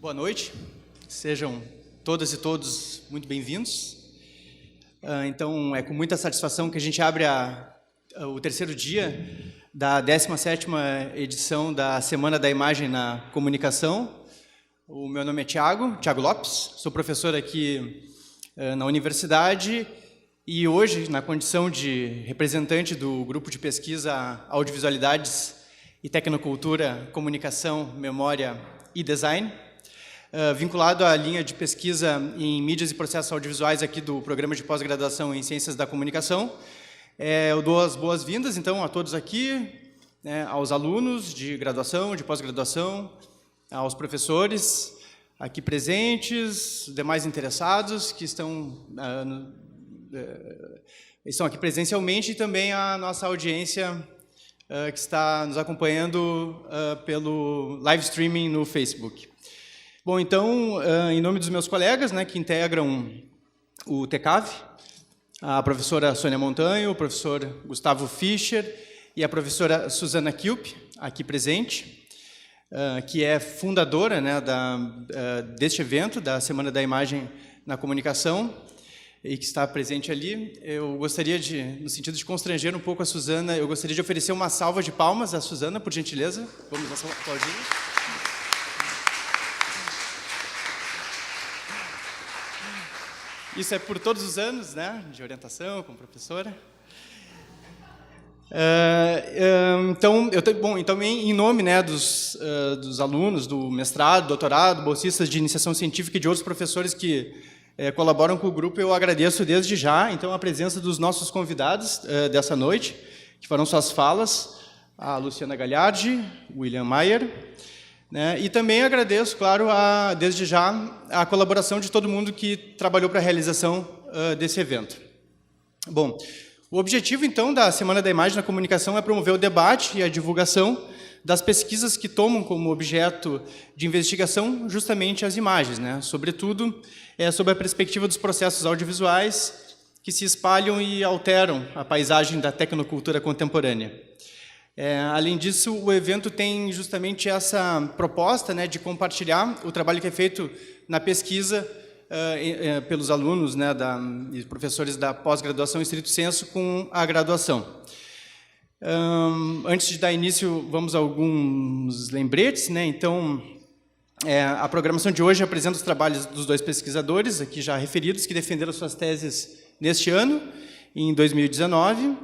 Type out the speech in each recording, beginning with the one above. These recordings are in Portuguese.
Boa noite, sejam todas e todos muito bem-vindos. Então, é com muita satisfação que a gente abre o terceiro dia da 17ª edição da Semana da Imagem na Comunicação. O meu nome é Thiago Lopes, sou professor aqui na universidade e hoje, na condição de representante do grupo de pesquisa Audiovisualidades e Tecnocultura, Comunicação, Memória e Design, vinculado à linha de pesquisa em mídias e processos audiovisuais aqui do Programa de Pós-Graduação em Ciências da Comunicação. Eu dou as boas-vindas, então, a todos aqui, aos alunos de graduação, de pós-graduação, aos professores aqui presentes, demais interessados que estão aqui presencialmente e também a nossa audiência que está nos acompanhando pelo live streaming no Facebook. Bom, então, em nome dos meus colegas, que integram o TECAV, a professora Sônia Montanho, o professor Gustavo Fischer e a professora Susana Kilp, aqui presente, que é fundadora deste evento, da Semana da Imagem na Comunicação, e que está presente ali. Eu gostaria de, no sentido de constranger um pouco a Susana, eu gostaria de oferecer uma salva de palmas à Susana, por gentileza. Vamos aplaudir. Isso é por todos os anos, de orientação como professora. Então, em nome dos alunos do mestrado, doutorado, bolsistas de iniciação científica e de outros professores que colaboram com o grupo, eu agradeço desde já, então, a presença dos nossos convidados dessa noite, que farão suas falas, a Luciana Gagliardi, William Maier, e também agradeço, claro, desde já, a colaboração de todo mundo que trabalhou para a realização desse evento. Bom, o objetivo, então, da Semana da Imagem na Comunicação é promover o debate e a divulgação das pesquisas que tomam como objeto de investigação justamente as imagens, sobretudo sobre a perspectiva dos processos audiovisuais que se espalham e alteram a paisagem da tecnocultura contemporânea. Além disso, o evento tem justamente essa proposta de compartilhar o trabalho que é feito na pesquisa pelos alunos e professores da pós-graduação em estrito sensu com a graduação. Antes de dar início, vamos a alguns lembretes. Então, a programação de hoje apresenta os trabalhos dos dois pesquisadores, aqui já referidos, que defenderam suas teses neste ano, em 2019,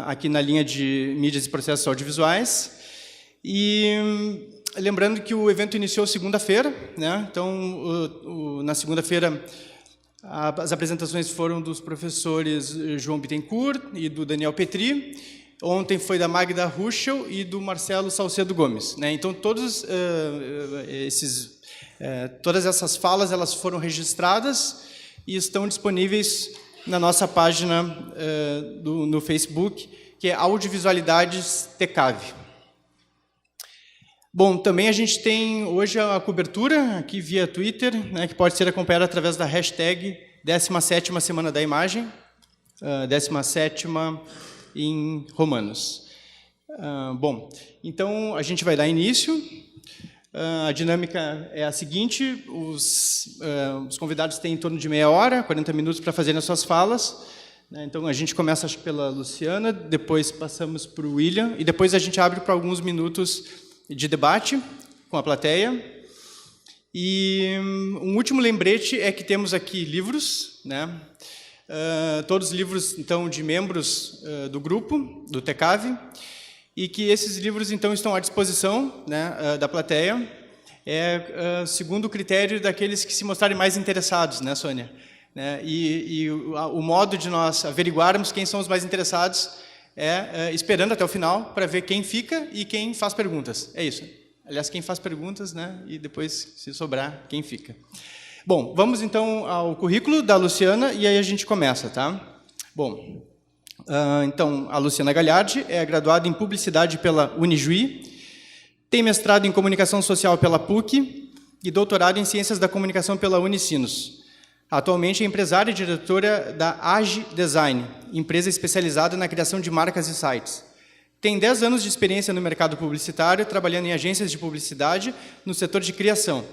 aqui na linha de mídias e processos audiovisuais. E lembrando que o evento iniciou segunda-feira, então, na segunda-feira, as apresentações foram dos professores João Bittencourt e do Daniel Petri. Ontem foi da Magda Ruschel e do Marcelo Salcedo Gomes. Então, todas essas falas elas foram registradas e estão disponíveis na nossa página no Facebook, que é Audiovisualidades TECAV. Bom, também a gente tem hoje a cobertura aqui via Twitter, que pode ser acompanhada através da hashtag 17ª Semana da Imagem, 17ª em romanos. Bom, então a gente vai dar início. A dinâmica é a seguinte: os convidados têm em torno de meia hora, 40 minutos para fazerem as suas falas. Então a gente começa, acho, pela Luciana, depois passamos para o William e depois a gente abre para alguns minutos de debate com a plateia. E um último lembrete é que temos aqui livros, todos os livros, então, de membros do grupo, do TECAV, e que esses livros, então, estão à disposição da plateia, segundo o critério daqueles que se mostrarem mais interessados, Sônia? E o modo de nós averiguarmos quem são os mais interessados é esperando até o final para ver quem fica e quem faz perguntas. É isso. Aliás, quem faz perguntas, e depois, se sobrar, quem fica. Bom, vamos então ao currículo da Luciana e aí a gente começa, tá? Bom, então, a Luciana Gagliardi é graduada em Publicidade pela Unijuí, tem mestrado em Comunicação Social pela PUC e doutorado em Ciências da Comunicação pela Unicinos. Atualmente é empresária e diretora da Age Design, empresa especializada na criação de marcas e sites. Tem 10 anos de experiência no mercado publicitário, trabalhando em agências de publicidade no setor de criação.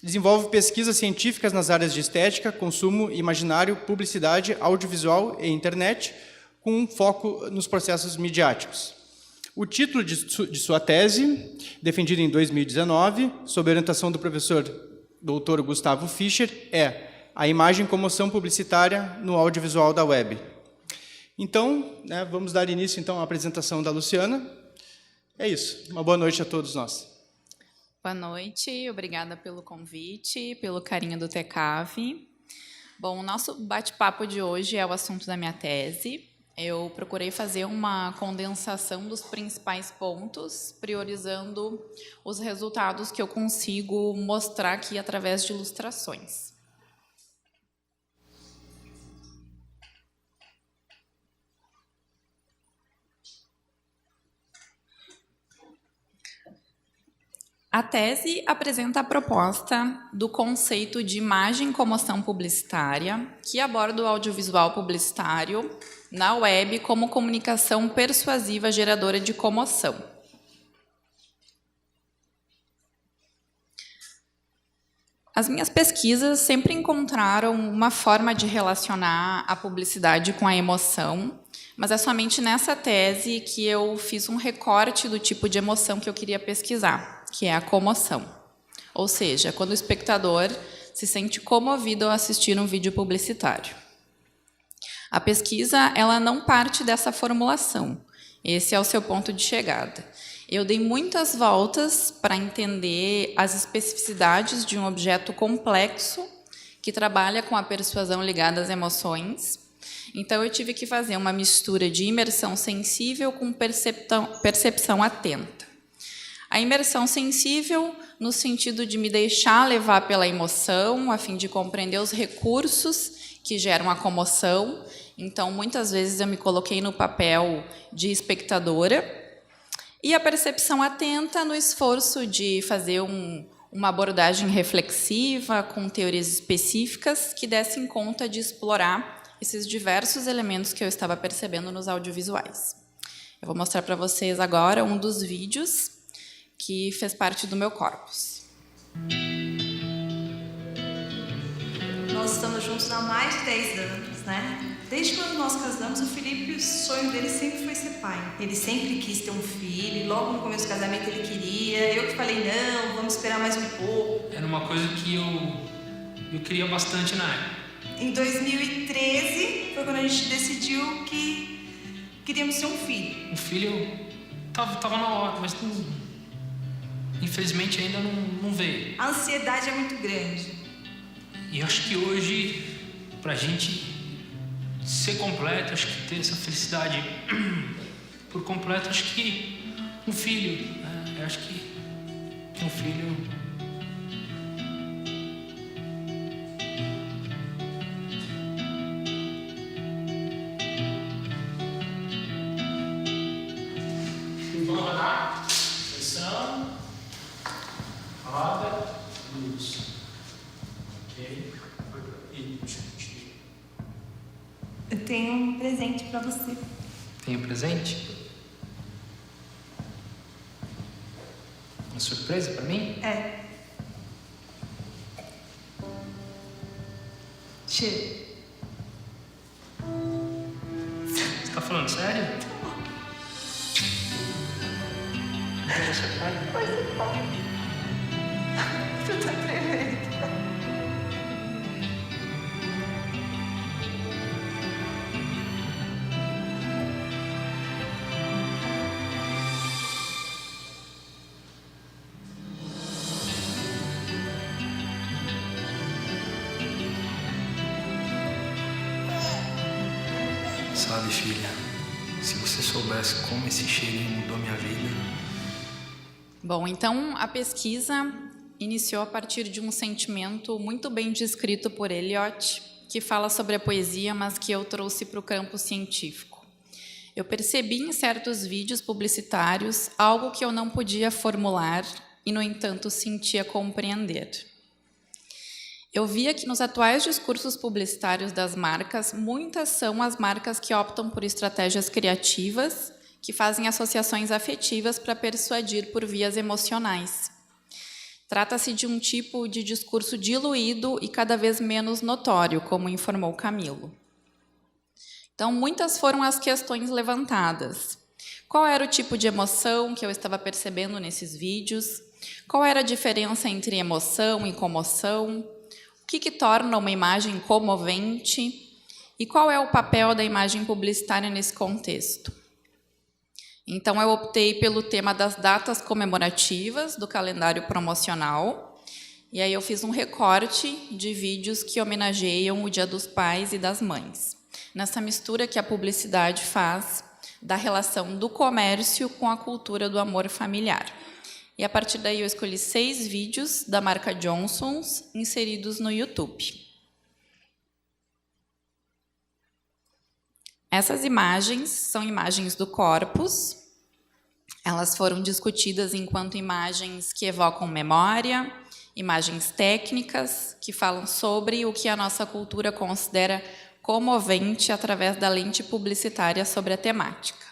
Desenvolve pesquisas científicas nas áreas de estética, consumo, imaginário, publicidade, audiovisual e internet, com um foco nos processos midiáticos. O título de sua tese, defendida em 2019, sob orientação do professor Dr. Gustavo Fischer, é A Imagem como Ação Publicitária no Audiovisual da Web. Então, vamos dar início então à apresentação da Luciana. É isso. Uma boa noite a todos nós. Boa noite, obrigada pelo convite, pelo carinho do TECAV. Bom, o nosso bate-papo de hoje é o assunto da minha tese. Eu procurei fazer uma condensação dos principais pontos, priorizando os resultados que eu consigo mostrar aqui através de ilustrações. A tese apresenta a proposta do conceito de imagem como ação publicitária, que aborda o audiovisual publicitário na web como comunicação persuasiva geradora de comoção. As minhas pesquisas sempre encontraram uma forma de relacionar a publicidade com a emoção, mas é somente nessa tese que eu fiz um recorte do tipo de emoção que eu queria pesquisar, que é a comoção. Ou seja, quando o espectador se sente comovido ao assistir um vídeo publicitário. A pesquisa ela não parte dessa formulação. Esse é o seu ponto de chegada. Eu dei muitas voltas para entender as especificidades de um objeto complexo que trabalha com a persuasão ligada às emoções. Então, eu tive que fazer uma mistura de imersão sensível com percepção atenta. A imersão sensível, no sentido de me deixar levar pela emoção, a fim de compreender os recursos que geram a comoção. Então, muitas vezes eu me coloquei no papel de espectadora. E a percepção atenta no esforço de fazer uma abordagem reflexiva, com teorias específicas, que dessem conta de explorar esses diversos elementos que eu estava percebendo nos audiovisuais. Eu vou mostrar para vocês agora um dos vídeos que fez parte do meu corpus. Nós estamos juntos há mais de 10 anos, né? Desde quando nós casamos, o Felipe, o sonho dele sempre foi ser pai. Ele sempre quis ter um filho, e logo no começo do casamento ele queria. Eu que falei, não, vamos esperar mais um pouco. Era uma coisa que eu queria bastante na época. Em 2013, foi quando a gente decidiu que queríamos ter um filho. Um filho tava na hora, mas infelizmente ainda não veio. A ansiedade é muito grande. E acho que hoje, pra gente ser completo, acho que ter essa felicidade por completo, acho que um filho, né? Eu acho que um filho... Vamos rodar. Atenção. Roda. Luz. Ok. E Eu tenho um presente para você. tem um presente? Uma surpresa para mim? É. Cheiro. Você tá falando sério? Você pai? Pois é, pai. Tu tá tremendo. Sabe, filha, se você soubesse como esse cheirinho mudou minha vida... Bom, então a pesquisa iniciou a partir de um sentimento muito bem descrito por Eliot, que fala sobre a poesia, mas que eu trouxe para o campo científico. Eu percebi em certos vídeos publicitários algo que eu não podia formular e, no entanto, sentia compreender. Eu via que nos atuais discursos publicitários das marcas, muitas são as marcas que optam por estratégias criativas, que fazem associações afetivas para persuadir por vias emocionais. Trata-se de um tipo de discurso diluído e cada vez menos notório, como informou Camilo. Então, muitas foram as questões levantadas. Qual era o tipo de emoção que eu estava percebendo nesses vídeos? Qual era a diferença entre emoção e comoção? O que torna uma imagem comovente? E qual é o papel da imagem publicitária nesse contexto? Então, eu optei pelo tema das datas comemorativas do calendário promocional, e aí eu fiz um recorte de vídeos que homenageiam o Dia dos Pais e das Mães, nessa mistura que a publicidade faz da relação do comércio com a cultura do amor familiar. E a partir daí eu escolhi 6 vídeos da marca Johnson's inseridos no YouTube. Essas imagens são imagens do corpus. Elas foram discutidas enquanto imagens que evocam memória, imagens técnicas que falam sobre o que a nossa cultura considera comovente através da lente publicitária sobre a temática.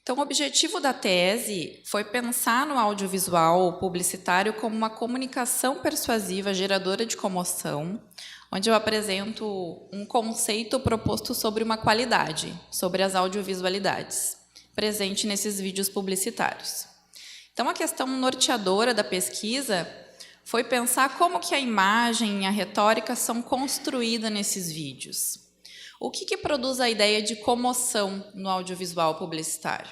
Então, o objetivo da tese foi pensar no audiovisual publicitário como uma comunicação persuasiva geradora de comoção, onde eu apresento um conceito proposto sobre uma qualidade, sobre as audiovisualidades, presente nesses vídeos publicitários. Então, a questão norteadora da pesquisa foi pensar como que a imagem e a retórica são construídas nesses vídeos. O que produz a ideia de comoção no audiovisual publicitário?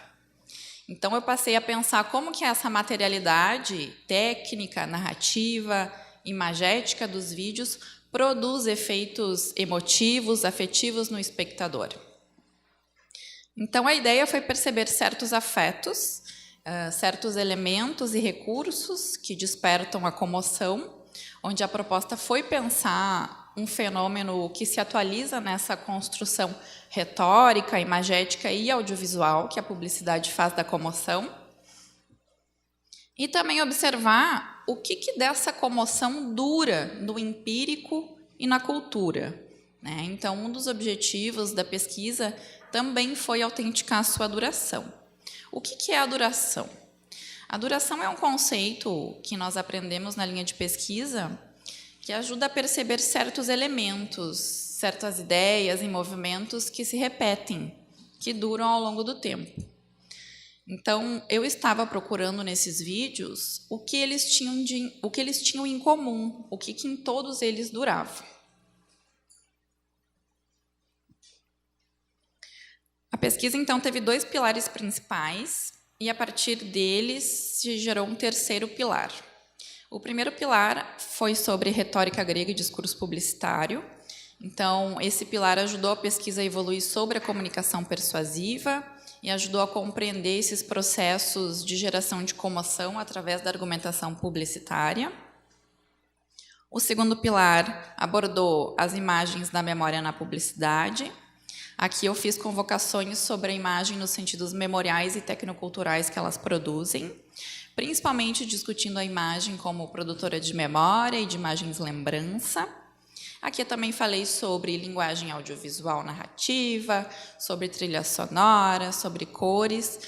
Então, eu passei a pensar como que essa materialidade técnica, narrativa, imagética dos vídeos produz efeitos emotivos, afetivos no espectador. Então, a ideia foi perceber certos afetos, certos elementos e recursos que despertam a comoção, onde a proposta foi pensar um fenômeno que se atualiza nessa construção retórica, imagética e audiovisual que a publicidade faz da comoção, e também observar o que dessa comoção dura no empírico e na cultura, né? Então, um dos objetivos da pesquisa também foi autenticar a sua duração. O que é a duração? A duração é um conceito que nós aprendemos na linha de pesquisa que ajuda a perceber certos elementos, certas ideias e movimentos que se repetem, que duram ao longo do tempo. Então, eu estava procurando nesses vídeos o que eles tinham em comum, o que em todos eles durava. A pesquisa, então, teve 2 pilares principais, e a partir deles se gerou um terceiro pilar. O primeiro pilar foi sobre retórica grega e discurso publicitário. Então, esse pilar ajudou a pesquisa a evoluir sobre a comunicação persuasiva e ajudou a compreender esses processos de geração de comoção através da argumentação publicitária. O segundo pilar abordou as imagens da memória na publicidade. Aqui eu fiz convocações sobre a imagem nos sentidos memoriais e tecnoculturais que elas produzem, principalmente discutindo a imagem como produtora de memória e de imagens lembrança. Aqui eu também falei sobre linguagem audiovisual narrativa, sobre trilha sonora, sobre cores,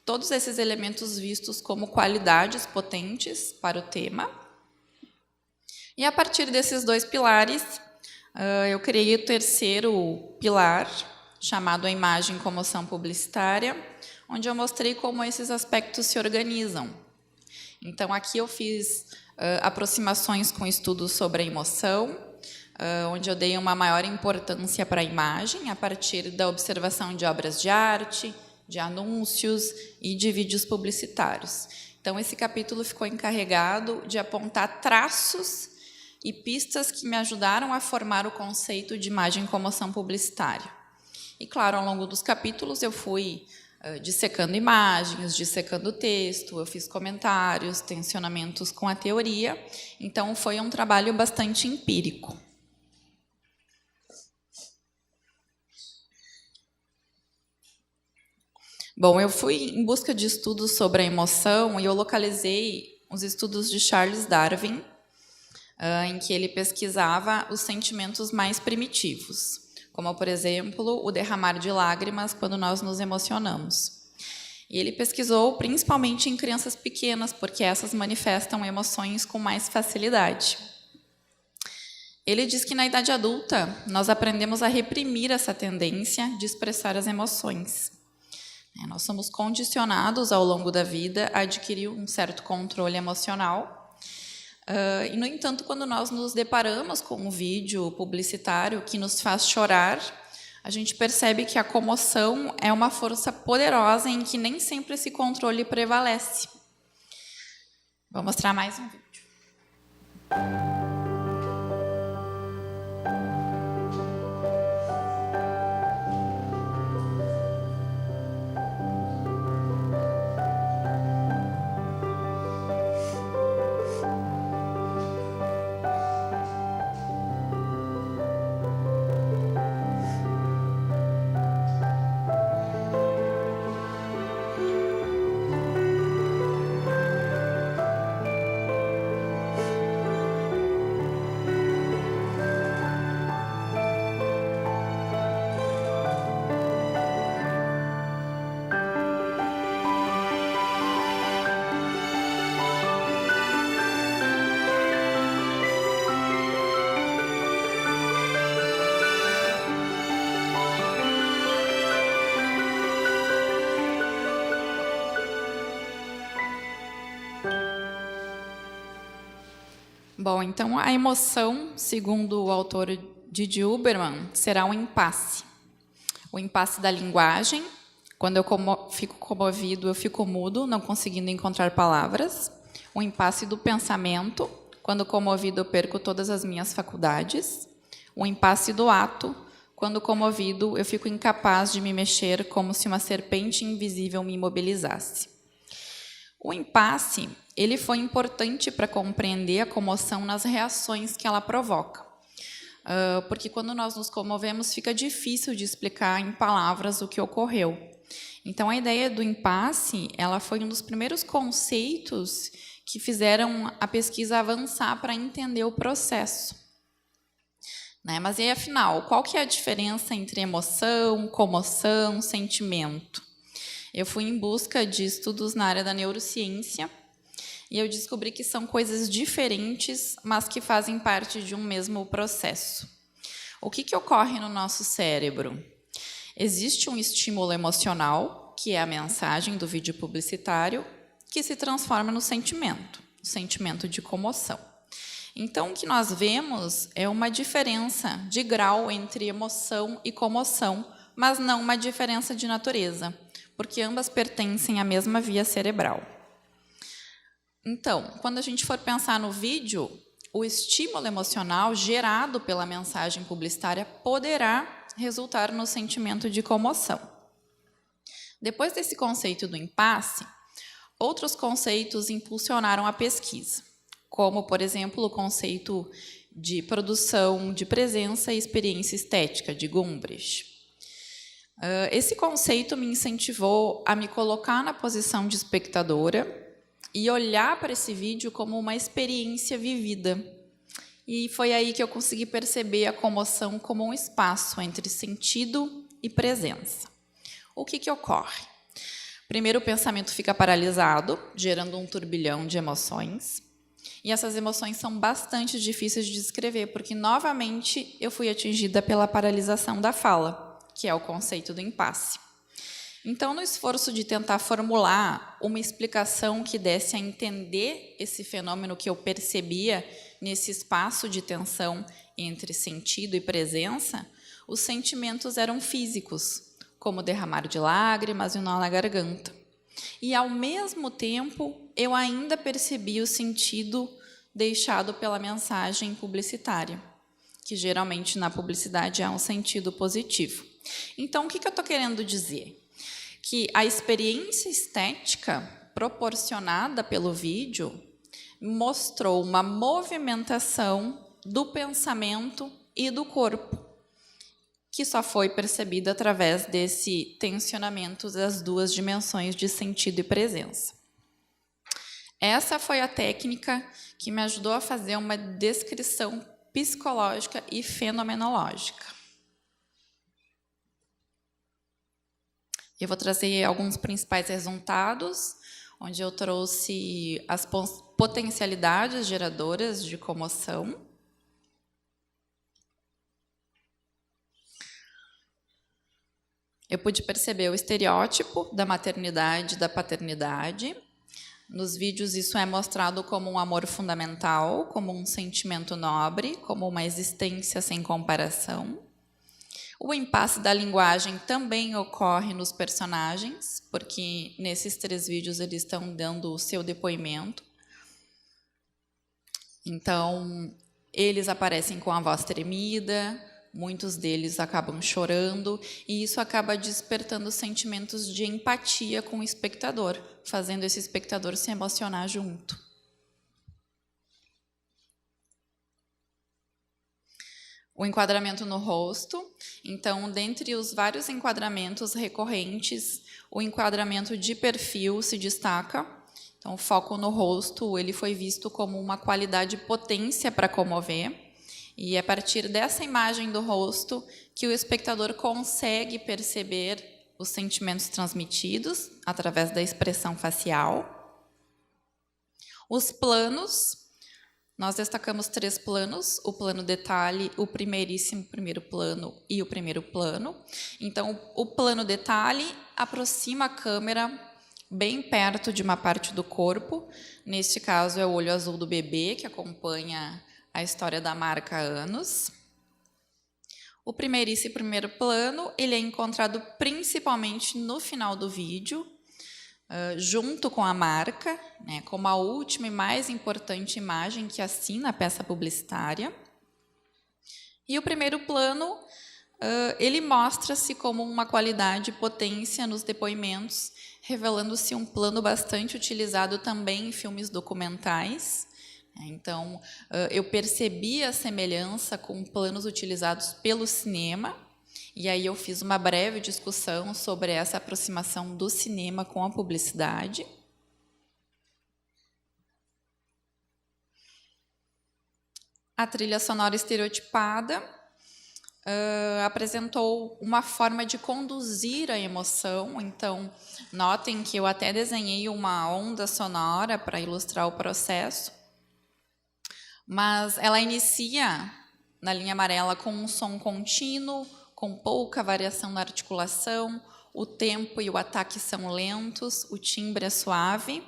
todos esses elementos vistos como qualidades potentes para o tema. E a partir desses 2 pilares, eu criei o terceiro pilar, chamado a imagem comoção publicitária, onde eu mostrei como esses aspectos se organizam. Então, aqui eu fiz aproximações com estudos sobre a emoção, onde eu dei uma maior importância para a imagem, a partir da observação de obras de arte, de anúncios e de vídeos publicitários. Então, esse capítulo ficou encarregado de apontar traços e pistas que me ajudaram a formar o conceito de imagem comoção publicitária. E, claro, ao longo dos capítulos eu fui dissecando imagens, dissecando texto, eu fiz comentários, tensionamentos com a teoria, então foi um trabalho bastante empírico. Bom, eu fui em busca de estudos sobre a emoção e eu localizei os estudos de Charles Darwin, em que ele pesquisava os sentimentos mais primitivos, como, por exemplo, o derramar de lágrimas quando nós nos emocionamos. E ele pesquisou principalmente em crianças pequenas, porque essas manifestam emoções com mais facilidade. Ele diz que na idade adulta nós aprendemos a reprimir essa tendência de expressar as emoções. Nós somos condicionados ao longo da vida a adquirir um certo controle emocional. E, no entanto, quando nós nos deparamos com um vídeo publicitário que nos faz chorar, a gente percebe que a comoção é uma força poderosa em que nem sempre esse controle prevalece. Vou mostrar mais um vídeo. Bom, então a emoção, segundo o autor Didi Huberman, será um impasse. O impasse da linguagem, quando eu fico comovido, eu fico mudo, não conseguindo encontrar palavras. O impasse do pensamento, quando comovido, eu perco todas as minhas faculdades. O impasse do ato, quando comovido, eu fico incapaz de me mexer, como se uma serpente invisível me imobilizasse. O impasse, ele foi importante para compreender a comoção nas reações que ela provoca. Porque quando nós nos comovemos, fica difícil de explicar em palavras o que ocorreu. Então, a ideia do impasse, ela foi um dos primeiros conceitos que fizeram a pesquisa avançar para entender o processo. Mas, e afinal, qual que é a diferença entre emoção, comoção, sentimento? Eu fui em busca de estudos na área da neurociência e eu descobri que são coisas diferentes, mas que fazem parte de um mesmo processo. O que ocorre no nosso cérebro? Existe um estímulo emocional, que é a mensagem do vídeo publicitário, que se transforma no sentimento, o sentimento de comoção. Então, o que nós vemos é uma diferença de grau entre emoção e comoção, mas não uma diferença de natureza, porque ambas pertencem à mesma via cerebral. Então, quando a gente for pensar no vídeo, o estímulo emocional gerado pela mensagem publicitária poderá resultar no sentimento de comoção. Depois desse conceito do impasse, outros conceitos impulsionaram a pesquisa, como, por exemplo, o conceito de produção de presença e experiência estética, de Gombrich. Esse conceito me incentivou a me colocar na posição de espectadora e olhar para esse vídeo como uma experiência vivida. E foi aí que eu consegui perceber a comoção como um espaço entre sentido e presença. O que ocorre? Primeiro, o pensamento fica paralisado, gerando um turbilhão de emoções. E essas emoções são bastante difíceis de descrever, porque, novamente, eu fui atingida pela paralisação da fala, que é o conceito do impasse. Então, no esforço de tentar formular uma explicação que desse a entender esse fenômeno que eu percebia nesse espaço de tensão entre sentido e presença, os sentimentos eram físicos, como derramar de lágrimas e um nó na garganta. E, ao mesmo tempo, eu ainda percebi o sentido deixado pela mensagem publicitária, que geralmente na publicidade é um sentido positivo. Então, o que eu estou querendo dizer? Que a experiência estética proporcionada pelo vídeo mostrou uma movimentação do pensamento e do corpo, que só foi percebida através desse tensionamento das duas dimensões de sentido e presença. Essa foi a técnica que me ajudou a fazer uma descrição psicológica e fenomenológica. Eu vou trazer alguns principais resultados, onde eu trouxe as potencialidades geradoras de comoção. Eu pude perceber o estereótipo da maternidade e da paternidade. Nos vídeos isso é mostrado como um amor fundamental, como um sentimento nobre, como uma existência sem comparação. O impasse da linguagem também ocorre nos personagens, porque nesses 3 vídeos eles estão dando o seu depoimento. Então, eles aparecem com a voz tremida, muitos deles acabam chorando, e isso acaba despertando sentimentos de empatia com o espectador, fazendo esse espectador se emocionar junto. O enquadramento no rosto. Então, dentre os vários enquadramentos recorrentes, o enquadramento de perfil se destaca. Então, o foco no rosto, ele foi visto como uma qualidade potência para comover. E é a partir dessa imagem do rosto que o espectador consegue perceber os sentimentos transmitidos através da expressão facial. Os planos, nós destacamos 3 planos, o plano detalhe, o primeiríssimo primeiro plano e o primeiro plano. Então, o plano detalhe aproxima a câmera bem perto de uma parte do corpo. Neste caso, é o olho azul do bebê, que acompanha a história da marca há anos. O primeiríssimo primeiro plano, ele é encontrado principalmente no final do vídeo, junto com a marca, né, como a última e mais importante imagem que assina a peça publicitária. E o primeiro plano, ele mostra-se como uma qualidade e potência nos depoimentos, revelando-se um plano bastante utilizado também em filmes documentais. Então, eu percebi a semelhança com planos utilizados pelo cinema, e aí eu fiz uma breve discussão sobre essa aproximação do cinema com a publicidade. A trilha sonora estereotipada apresentou uma forma de conduzir a emoção. Então, notem que eu até desenhei uma onda sonora para ilustrar o processo, mas ela inicia na linha amarela com um som contínuo, com pouca variação na articulação, o tempo e o ataque são lentos, o timbre é suave.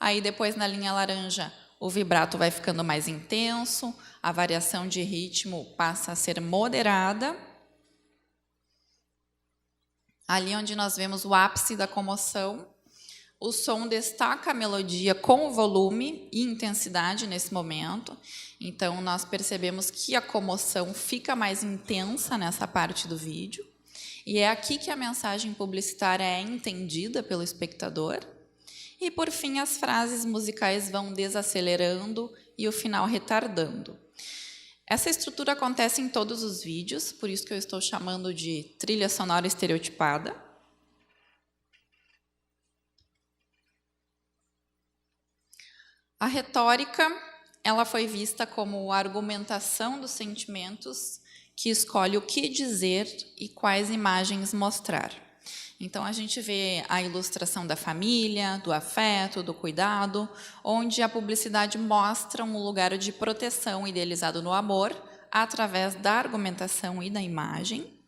Aí depois na linha laranja o vibrato vai ficando mais intenso, a variação de ritmo passa a ser moderada. Ali onde nós vemos o ápice da comoção, o som destaca a melodia com volume e intensidade nesse momento. Então, nós percebemos que a comoção fica mais intensa nessa parte do vídeo. E é aqui que a mensagem publicitária é entendida pelo espectador. E, por fim, as frases musicais vão desacelerando e o final retardando. Essa estrutura acontece em todos os vídeos, por isso que eu estou chamando de trilha sonora estereotipada. A retórica, ela foi vista como a argumentação dos sentimentos que escolhe o que dizer e quais imagens mostrar. Então, a gente vê a ilustração da família, do afeto, do cuidado, onde a publicidade mostra um lugar de proteção idealizado no amor através da argumentação e da imagem.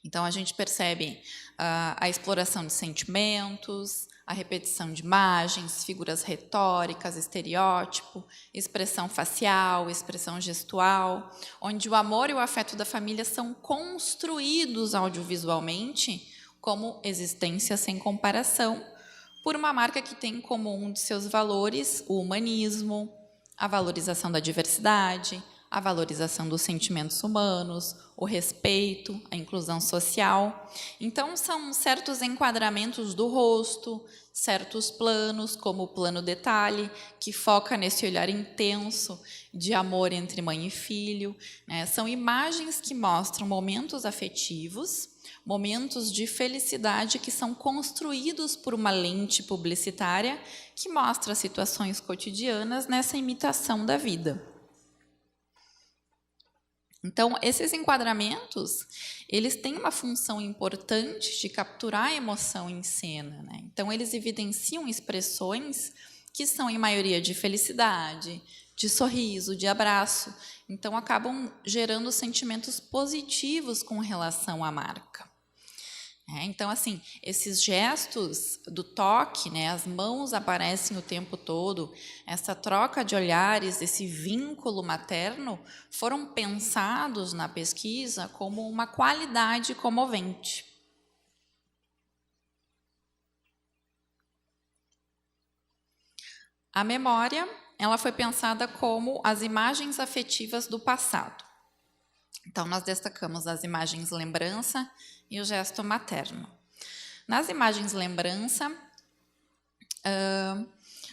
Então, a gente percebe a exploração de sentimentos, a repetição de imagens, figuras retóricas, estereótipo, expressão facial, expressão gestual, onde o amor e o afeto da família são construídos audiovisualmente como existência sem comparação, por uma marca que tem como um de seus valores o humanismo, a valorização da diversidade, a valorização dos sentimentos humanos, o respeito, a inclusão social. Então, são certos enquadramentos do rosto, certos planos, como o plano detalhe, que foca nesse olhar intenso de amor entre mãe e filho, né? São imagens que mostram momentos afetivos, momentos de felicidade que são construídos por uma lente publicitária que mostra situações cotidianas nessa imitação da vida. Então, esses enquadramentos, eles têm uma função importante de capturar a emoção em cena, né? Então, eles evidenciam expressões que são, em maioria, de felicidade, de sorriso, de abraço. Então, acabam gerando sentimentos positivos com relação à marca. Então, assim, esses gestos do toque, né, as mãos aparecem o tempo todo, essa troca de olhares, esse vínculo materno, foram pensados na pesquisa como uma qualidade comovente. A memória, ela foi pensada como as imagens afetivas do passado. Então, nós destacamos as imagens lembrança e o gesto materno. Nas imagens lembrança,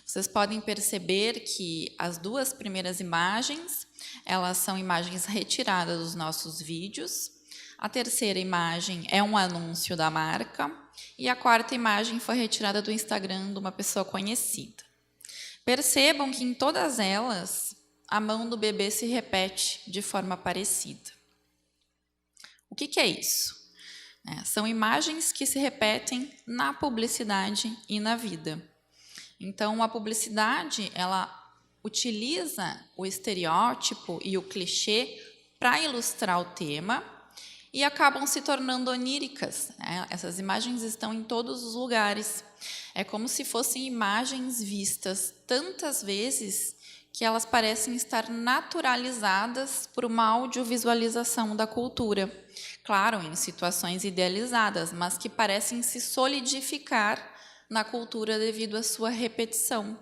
vocês podem perceber que as duas primeiras imagens, elas são imagens retiradas dos nossos vídeos. A terceira imagem é um anúncio da marca. E a quarta imagem foi retirada do Instagram de uma pessoa conhecida. Percebam que em todas elas, a mão do bebê se repete de forma parecida. O que é isso? São imagens que se repetem na publicidade e na vida. Então, a publicidade, ela utiliza o estereótipo e o clichê para ilustrar o tema e acabam se tornando oníricas. Essas imagens estão em todos os lugares. É como se fossem imagens vistas tantas vezes que elas parecem estar naturalizadas por uma audiovisualização da cultura. Claro, em situações idealizadas, mas que parecem se solidificar na cultura devido à sua repetição.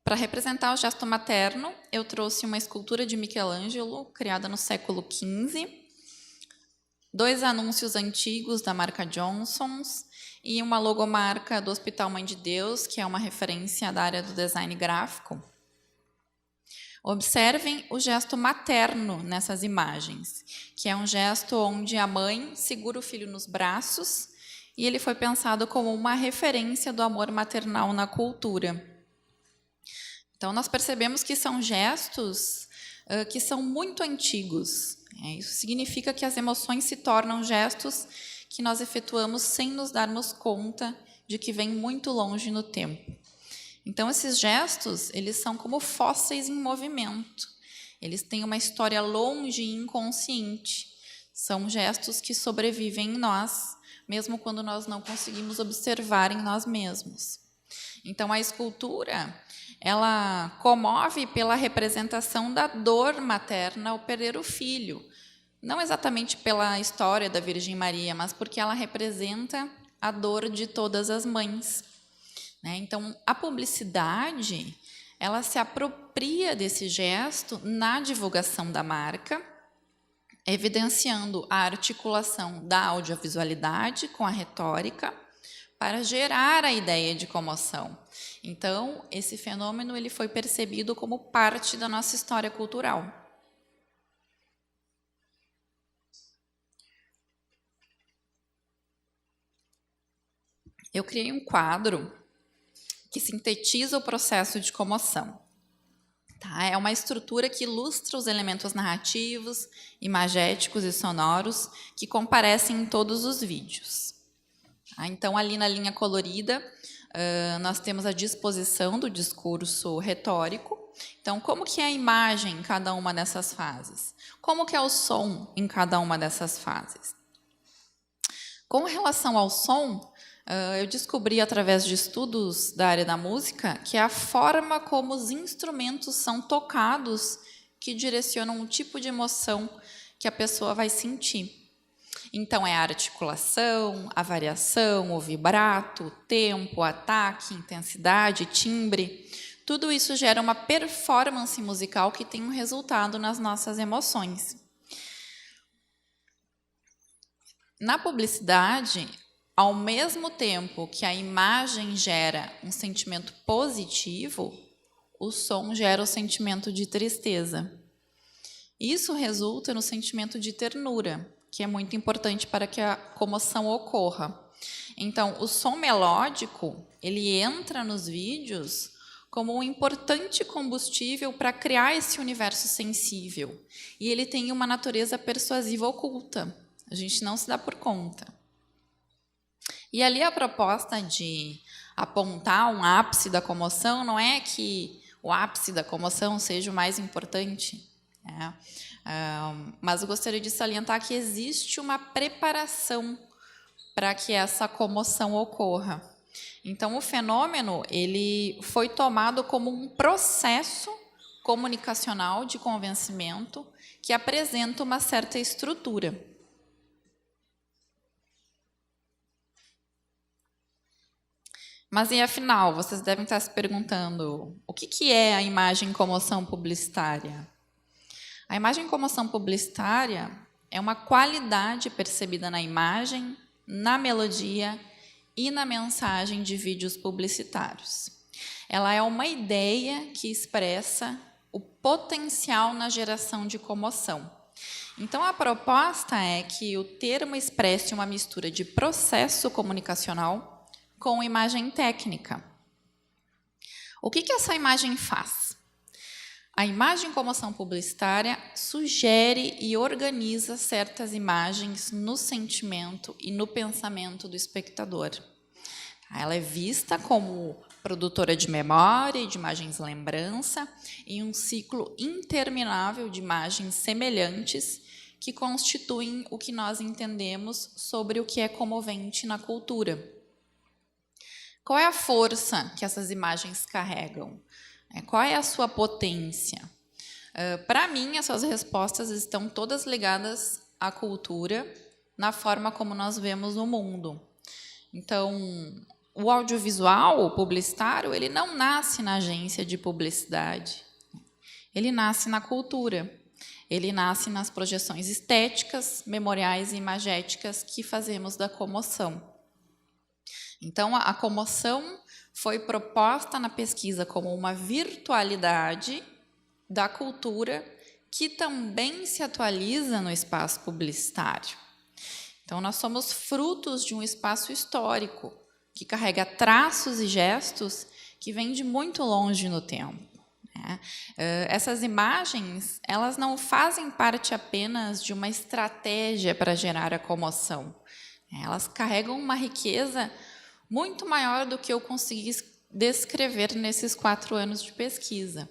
Para representar o gesto materno, eu trouxe uma escultura de Michelangelo, criada no século XV, 2 anúncios antigos da marca Johnson's e uma logomarca do Hospital Mãe de Deus, que é uma referência da área do design gráfico. Observem o gesto materno nessas imagens, que é um gesto onde a mãe segura o filho nos braços e ele foi pensado como uma referência do amor maternal na cultura. Então, nós percebemos que são gestos que são muito antigos. Isso significa que as emoções se tornam gestos que nós efetuamos sem nos darmos conta de que vem muito longe no tempo. Então, esses gestos, eles são como fósseis em movimento. Eles têm uma história longe e inconsciente. São gestos que sobrevivem em nós, mesmo quando nós não conseguimos observar em nós mesmos. Então, a escultura, ela comove pela representação da dor materna ao perder o filho. Não exatamente pela história da Virgem Maria, mas porque ela representa a dor de todas as mães. Então, a publicidade, ela se apropria desse gesto na divulgação da marca, evidenciando a articulação da audiovisualidade com a retórica para gerar a ideia de comoção. Então, esse fenômeno ele foi percebido como parte da nossa história cultural. Eu criei um quadro que sintetiza o processo de comoção. É uma estrutura que ilustra os elementos narrativos, imagéticos e sonoros que comparecem em todos os vídeos. Então, ali na linha colorida, nós temos a disposição do discurso retórico. Então, como que é a imagem em cada uma dessas fases? Como que é o som em cada uma dessas fases? Com relação ao som, eu descobri, através de estudos da área da música, que é a forma como os instrumentos são tocados que direcionam o tipo de emoção que a pessoa vai sentir. Então, é a articulação, a variação, o vibrato, o tempo, o ataque, intensidade, timbre. Tudo isso gera uma performance musical que tem um resultado nas nossas emoções. Na publicidade, ao mesmo tempo que a imagem gera um sentimento positivo, o som gera o sentimento de tristeza. Isso resulta no sentimento de ternura, que é muito importante para que a comoção ocorra. Então, o som melódico, ele entra nos vídeos como um importante combustível para criar esse universo sensível. E ele tem uma natureza persuasiva oculta. A gente não se dá por conta. E ali a proposta de apontar um ápice da comoção não é que o ápice da comoção seja o mais importante, né? Mas eu gostaria de salientar que existe uma preparação para que essa comoção ocorra. Então, o fenômeno ele foi tomado como um processo comunicacional de convencimento que apresenta uma certa estrutura. Mas, e afinal, vocês devem estar se perguntando, o que é a imagem comoção publicitária? A imagem comoção publicitária é uma qualidade percebida na imagem, na melodia e na mensagem de vídeos publicitários. Ela é uma ideia que expressa o potencial na geração de comoção. Então, a proposta é que o termo expresse uma mistura de processo comunicacional com imagem técnica. O que essa imagem faz? A imagem comoção publicitária sugere e organiza certas imagens no sentimento e no pensamento do espectador. Ela é vista como produtora de memória e de imagens lembrança em um ciclo interminável de imagens semelhantes que constituem o que nós entendemos sobre o que é comovente na cultura. Qual é a força que essas imagens carregam? Qual é a sua potência? Para mim, essas respostas estão todas ligadas à cultura, na forma como nós vemos o mundo. Então, o audiovisual, o publicitário, ele não nasce na agência de publicidade. Ele nasce na cultura. Ele nasce nas projeções estéticas, memoriais e imagéticas que fazemos da comoção. Então, a comoção foi proposta na pesquisa como uma virtualidade da cultura que também se atualiza no espaço publicitário. Então, nós somos frutos de um espaço histórico que carrega traços e gestos que vêm de muito longe no tempo. Essas imagens, elas não fazem parte apenas de uma estratégia para gerar a comoção. Elas carregam uma riqueza muito maior do que eu consegui descrever nesses 4 anos de pesquisa.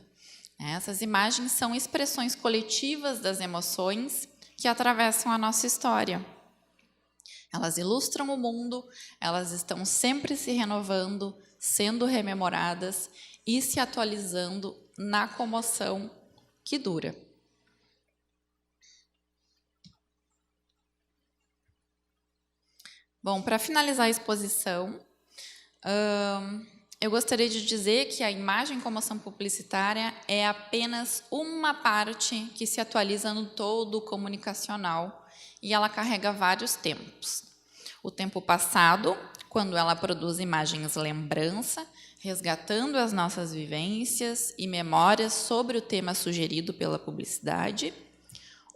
Essas imagens são expressões coletivas das emoções que atravessam a nossa história. Elas ilustram o mundo, elas estão sempre se renovando, sendo rememoradas e se atualizando na comoção que dura. Bom, para finalizar a exposição, eu gostaria de dizer que a imagem comoção publicitária é apenas uma parte que se atualiza no todo comunicacional e ela carrega vários tempos. O tempo passado, quando ela produz imagens lembrança, resgatando as nossas vivências e memórias sobre o tema sugerido pela publicidade.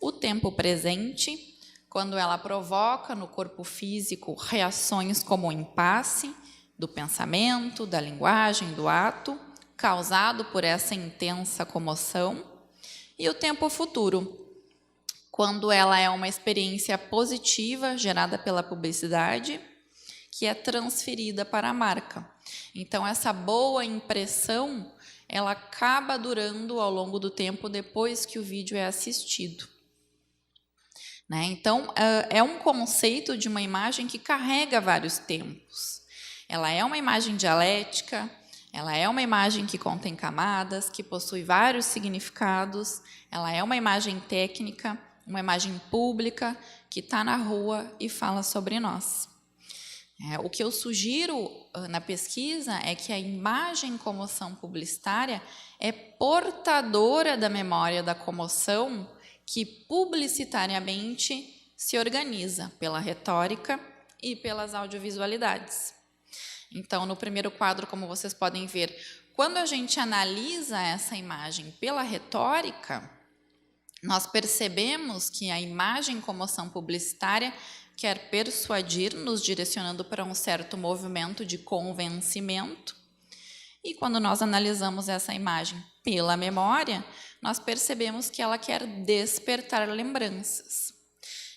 O tempo presente, quando ela provoca no corpo físico reações como o impasse do pensamento, da linguagem, do ato, causado por essa intensa comoção. E o tempo futuro, quando ela é uma experiência positiva gerada pela publicidade, que é transferida para a marca. Então, essa boa impressão, ela acaba durando ao longo do tempo depois que o vídeo é assistido. Então, é um conceito de uma imagem que carrega vários tempos. Ela é uma imagem dialética, ela é uma imagem que contém camadas, que possui vários significados, ela é uma imagem técnica, uma imagem pública, que está na rua e fala sobre nós. O que eu sugiro na pesquisa é que a imagem comoção publicitária é portadora da memória da comoção que publicitariamente se organiza pela retórica e pelas audiovisualidades. Então, no primeiro quadro, como vocês podem ver, quando a gente analisa essa imagem pela retórica, nós percebemos que a imagem comoção publicitária quer persuadir, nos direcionando para um certo movimento de convencimento, E quando nós analisamos essa imagem pela memória, nós percebemos que ela quer despertar lembranças.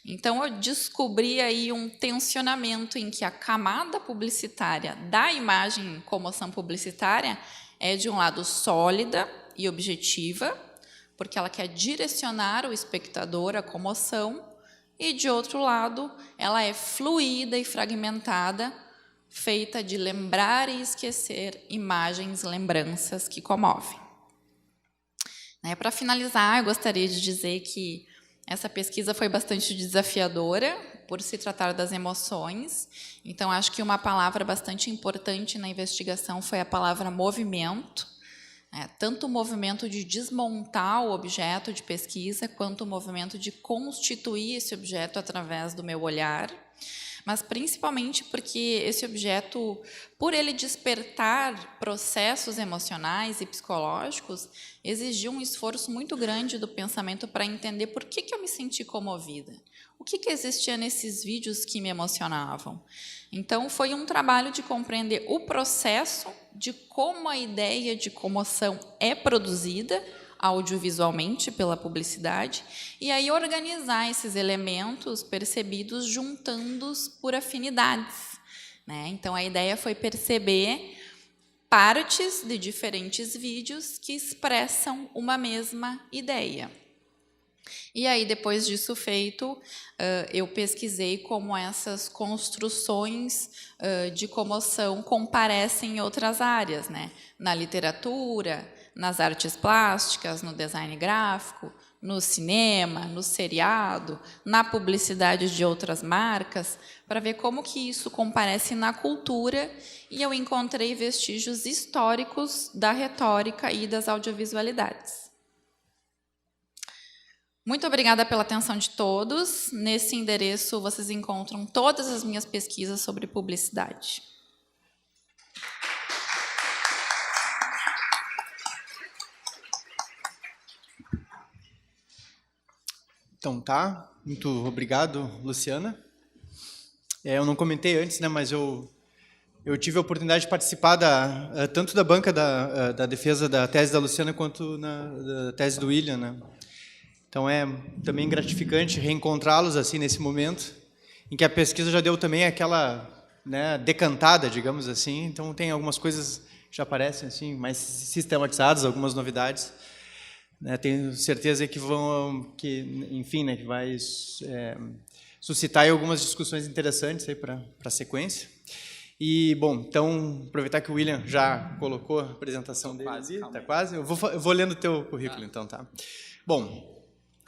Então, eu descobri aí um tensionamento em que a camada publicitária da imagem em comoção publicitária é, de um lado, sólida e objetiva, porque ela quer direcionar o espectador à comoção, e, de outro lado, ela é fluida e fragmentada, feita de lembrar e esquecer imagens, lembranças que comovem. Para finalizar, eu gostaria de dizer que essa pesquisa foi bastante desafiadora, por se tratar das emoções. Então, acho que uma palavra bastante importante na investigação foi a palavra movimento. Tanto o movimento de desmontar o objeto de pesquisa, quanto o movimento de constituir esse objeto através do meu olhar, mas principalmente porque esse objeto, por ele despertar processos emocionais e psicológicos, exigiu um esforço muito grande do pensamento para entender por que eu me senti comovida. O que existia nesses vídeos que me emocionavam? Então, foi um trabalho de compreender o processo de como a ideia de comoção é produzida audiovisualmente pela publicidade, e aí organizar esses elementos percebidos juntando-os por afinidades. Então, a ideia foi perceber partes de diferentes vídeos que expressam uma mesma ideia. E aí, depois disso feito, eu pesquisei como essas construções de comoção comparecem em outras áreas, na literatura, nas artes plásticas, no design gráfico, no cinema, no seriado, na publicidade de outras marcas, para ver como que isso comparece na cultura, e eu encontrei vestígios históricos da retórica e das audiovisualidades. Muito obrigada pela atenção de todos. Nesse endereço vocês encontram todas as minhas pesquisas sobre publicidade. Então tá, muito obrigado, Luciana. Eu não comentei antes, mas eu tive a oportunidade de participar tanto da banca da defesa da tese da Luciana quanto da tese do William, Então é também gratificante reencontrá-los assim nesse momento, em que a pesquisa já deu também aquela decantada, digamos assim. Então tem algumas coisas que já aparecem assim mais sistematizadas, algumas novidades. Tenho certeza que que vai suscitar aí algumas discussões interessantes aí para a sequência. E bom, então aproveitar que o William já colocou a apresentação dele, tá quase. Eu vou lendo o teu currículo, então, tá? Bom,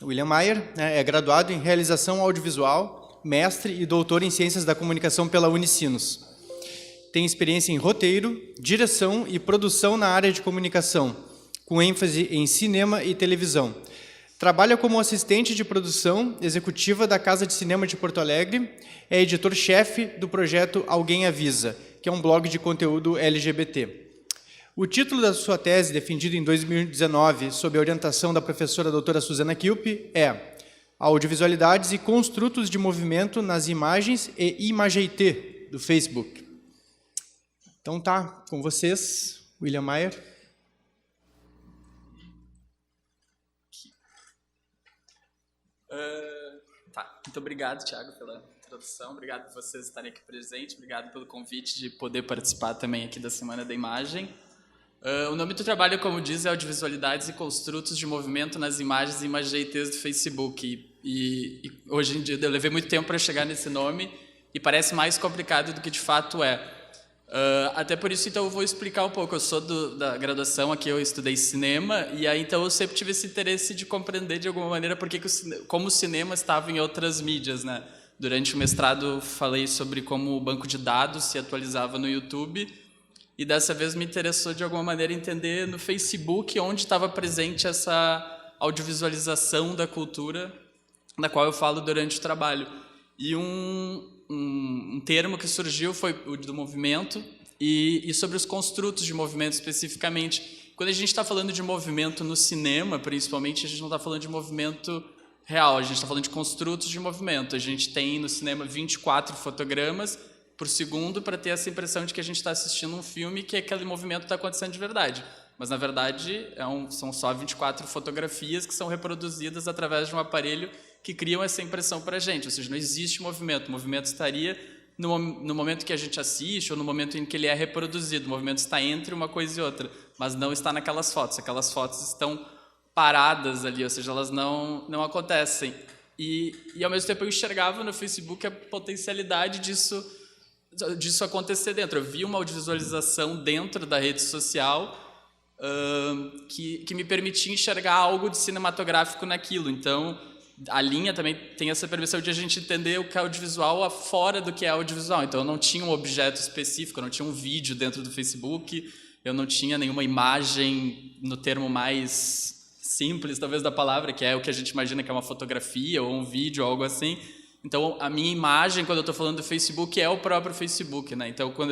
William Maier é graduado em realização audiovisual, mestre e doutor em ciências da comunicação pela Unicinos. Tem experiência em roteiro, direção e produção na área de comunicação, com ênfase em cinema e televisão. Trabalha como assistente de produção executiva da Casa de Cinema de Porto Alegre, é editor-chefe do projeto Alguém Avisa, que é um blog de conteúdo LGBT. O título da sua tese, defendido em 2019, sob a orientação da professora doutora Susana Kilpe, é Audiovisualidades e Construtos de Movimento nas Imagens e Imageité, do Facebook. Então tá, com vocês, William Maier. Muito obrigado, Thiago, pela introdução. Obrigado por vocês estarem aqui presentes. Obrigado pelo convite de poder participar também aqui da Semana da Imagem. O nome do trabalho, como diz, é Audiovisualidades e Construtos de Movimento nas Imagens e Imageitês do Facebook. E hoje em dia eu levei muito tempo para chegar nesse nome e parece mais complicado do que de fato é. Até por isso, então, eu vou explicar um pouco. Eu sou da graduação aqui, eu estudei cinema, e aí, então, eu sempre tive esse interesse de compreender, de alguma maneira, como o cinema estava em outras mídias, Durante o mestrado, falei sobre como o banco de dados se atualizava no YouTube, e dessa vez me interessou, de alguma maneira, entender no Facebook onde estava presente essa audiovisualização da cultura, da qual eu falo durante o trabalho. E um termo que surgiu foi o do movimento e sobre os construtos de movimento especificamente. Quando a gente está falando de movimento no cinema, principalmente, a gente não está falando de movimento real, a gente está falando de construtos de movimento. A gente tem no cinema 24 fotogramas por segundo para ter essa impressão de que a gente está assistindo um filme, que aquele movimento está acontecendo de verdade. Mas, na verdade, são só 24 fotografias que são reproduzidas através de um aparelho que criam essa impressão para a gente. Ou seja, não existe movimento. O movimento estaria no momento que a gente assiste ou no momento em que ele é reproduzido. O movimento está entre uma coisa e outra, mas não está naquelas fotos. Aquelas fotos estão paradas ali, ou seja, elas não acontecem. E, ao mesmo tempo, eu enxergava no Facebook a potencialidade disso acontecer dentro. Eu vi uma audiovisualização dentro da rede social que me permitia enxergar algo de cinematográfico naquilo. Então, a linha também tem essa permissão de a gente entender o que é audiovisual fora do que é audiovisual. Então, eu não tinha um objeto específico, eu não tinha um vídeo dentro do Facebook, eu não tinha nenhuma imagem no termo mais simples, talvez, da palavra, que é o que a gente imagina que é uma fotografia ou um vídeo, ou algo assim. Então, a minha imagem, quando eu estou falando do Facebook, é o próprio Facebook, né? Então, quando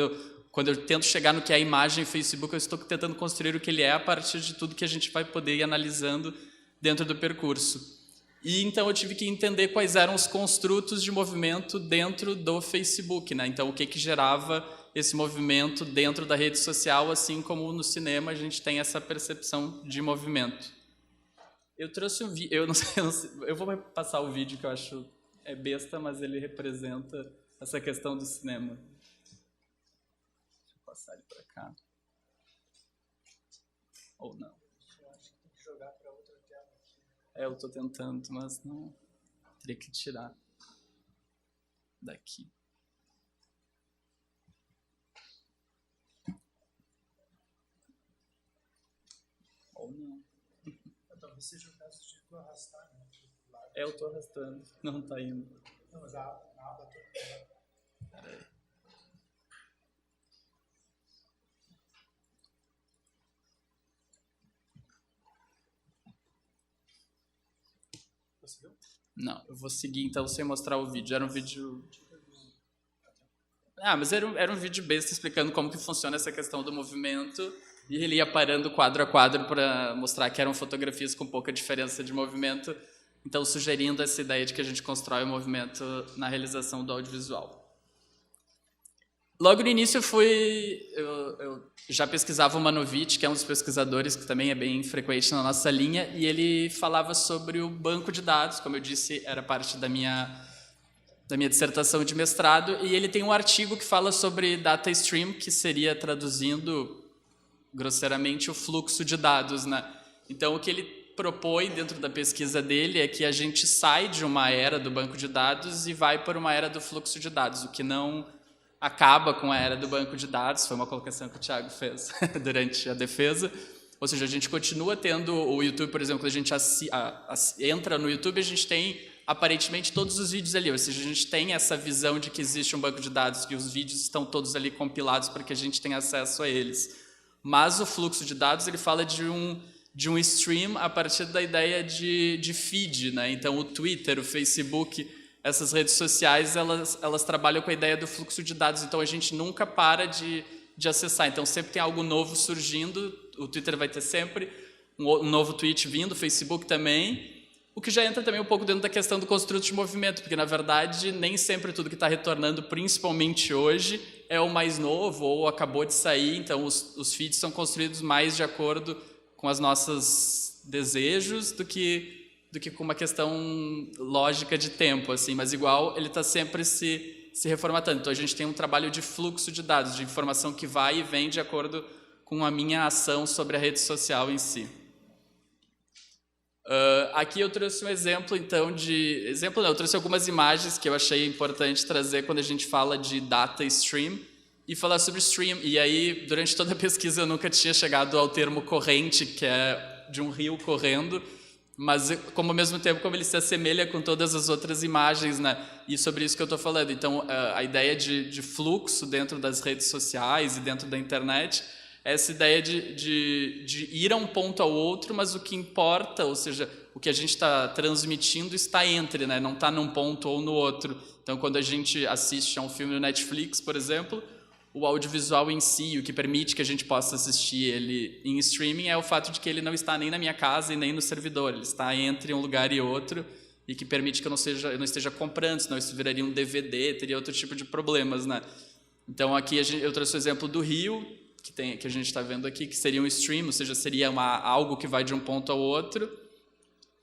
eu tento chegar no que é a imagem Facebook, eu estou tentando construir o que ele é a partir de tudo que a gente vai poder ir analisando dentro do percurso. E, então, eu tive que entender quais eram os construtos de movimento dentro do Facebook, né? Então, o que gerava esse movimento dentro da rede social, assim como no cinema a gente tem essa percepção de movimento. Eu trouxe um vídeo, eu vou passar o vídeo que eu acho besta, mas ele representa essa questão do cinema. Deixa eu passar ele para cá. Ou não. Eu acho que tem que jogar para outra tela. Eu estou tentando, mas não. Teria que tirar daqui. Ou não. Talvez seja o caso de tu arrastar, né? Eu estou arrastando, não está indo. Não, mas a aba toda. Peraí. Conseguiu? Não, eu vou seguir então sem mostrar o vídeo. Era um vídeo... mas era um vídeo besta explicando como que funciona essa questão do movimento, e ele ia parando quadro a quadro para mostrar que eram fotografias com pouca diferença de movimento, então sugerindo essa ideia de que a gente constrói o movimento na realização do audiovisual. Logo no início eu já pesquisava o Manovich, que é um dos pesquisadores que também é bem frequente na nossa linha, e ele falava sobre o banco de dados, como eu disse, era parte da minha dissertação de mestrado, e ele tem um artigo que fala sobre data stream, que seria, traduzindo grosseiramente, o fluxo de dados, né? Então, o que ele propõe dentro da pesquisa dele é que a gente sai de uma era do banco de dados e vai para uma era do fluxo de dados, o que não acaba com a era do banco de dados, foi uma colocação que o Thiago fez durante a defesa. Ou seja, a gente continua tendo o YouTube, por exemplo, quando a gente entra no YouTube, a gente tem aparentemente todos os vídeos ali, ou seja, a gente tem essa visão de que existe um banco de dados, que os vídeos estão todos ali compilados para que a gente tenha acesso a eles. Mas o fluxo de dados, ele fala de um stream a partir da ideia de feed, né? Então, o Twitter, o Facebook, essas redes sociais, elas trabalham com a ideia do fluxo de dados, então a gente nunca para de acessar, então sempre tem algo novo surgindo, o Twitter vai ter sempre um novo tweet vindo, o Facebook também, o que já entra também um pouco dentro da questão do construto de movimento, porque, na verdade, nem sempre tudo que está retornando, principalmente hoje, é o mais novo ou acabou de sair, então os feeds são construídos mais de acordo com os nossos desejos do que com uma questão lógica de tempo, assim, mas igual ele está sempre se reformatando. Então a gente tem um trabalho de fluxo de dados, de informação que vai e vem de acordo com a minha ação sobre a rede social em si. Aqui eu trouxe um exemplo, então, eu trouxe algumas imagens que eu achei importante trazer quando a gente fala de data stream e falar sobre stream. E aí, durante toda a pesquisa, eu nunca tinha chegado ao termo corrente, que é de um rio correndo, mas ao mesmo tempo como ele se assemelha com todas as outras imagens, né? E sobre isso que eu estou falando. Então, a ideia de fluxo dentro das redes sociais e dentro da internet, essa ideia de ir a um ponto ao outro, mas o que importa, ou seja, o que a gente está transmitindo está entre, né? Não está num ponto ou no outro. Então, quando a gente assiste a um filme no Netflix, por exemplo, o audiovisual em si, o que permite que a gente possa assistir ele em streaming é o fato de que ele não está nem na minha casa e nem no servidor, ele está entre um lugar e outro, e que permite que eu não esteja comprando, senão isso viraria um DVD, teria outro tipo de problemas, né? Então, aqui eu trouxe o exemplo do rio, que a gente está vendo aqui, que seria um stream, ou seja, seria algo que vai de um ponto ao outro.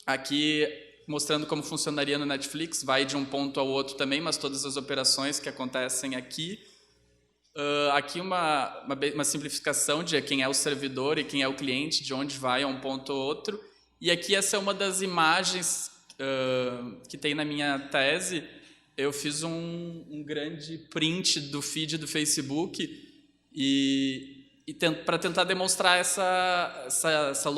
Aqui, mostrando como funcionaria no Netflix, vai de um ponto ao outro também, mas todas as operações que acontecem aqui. Aqui uma simplificação de quem é o servidor e quem é o cliente, de onde vai a um ponto ou outro. E aqui essa é uma das imagens que tem na minha tese. Eu fiz um grande print do feed do Facebook para tentar demonstrar essa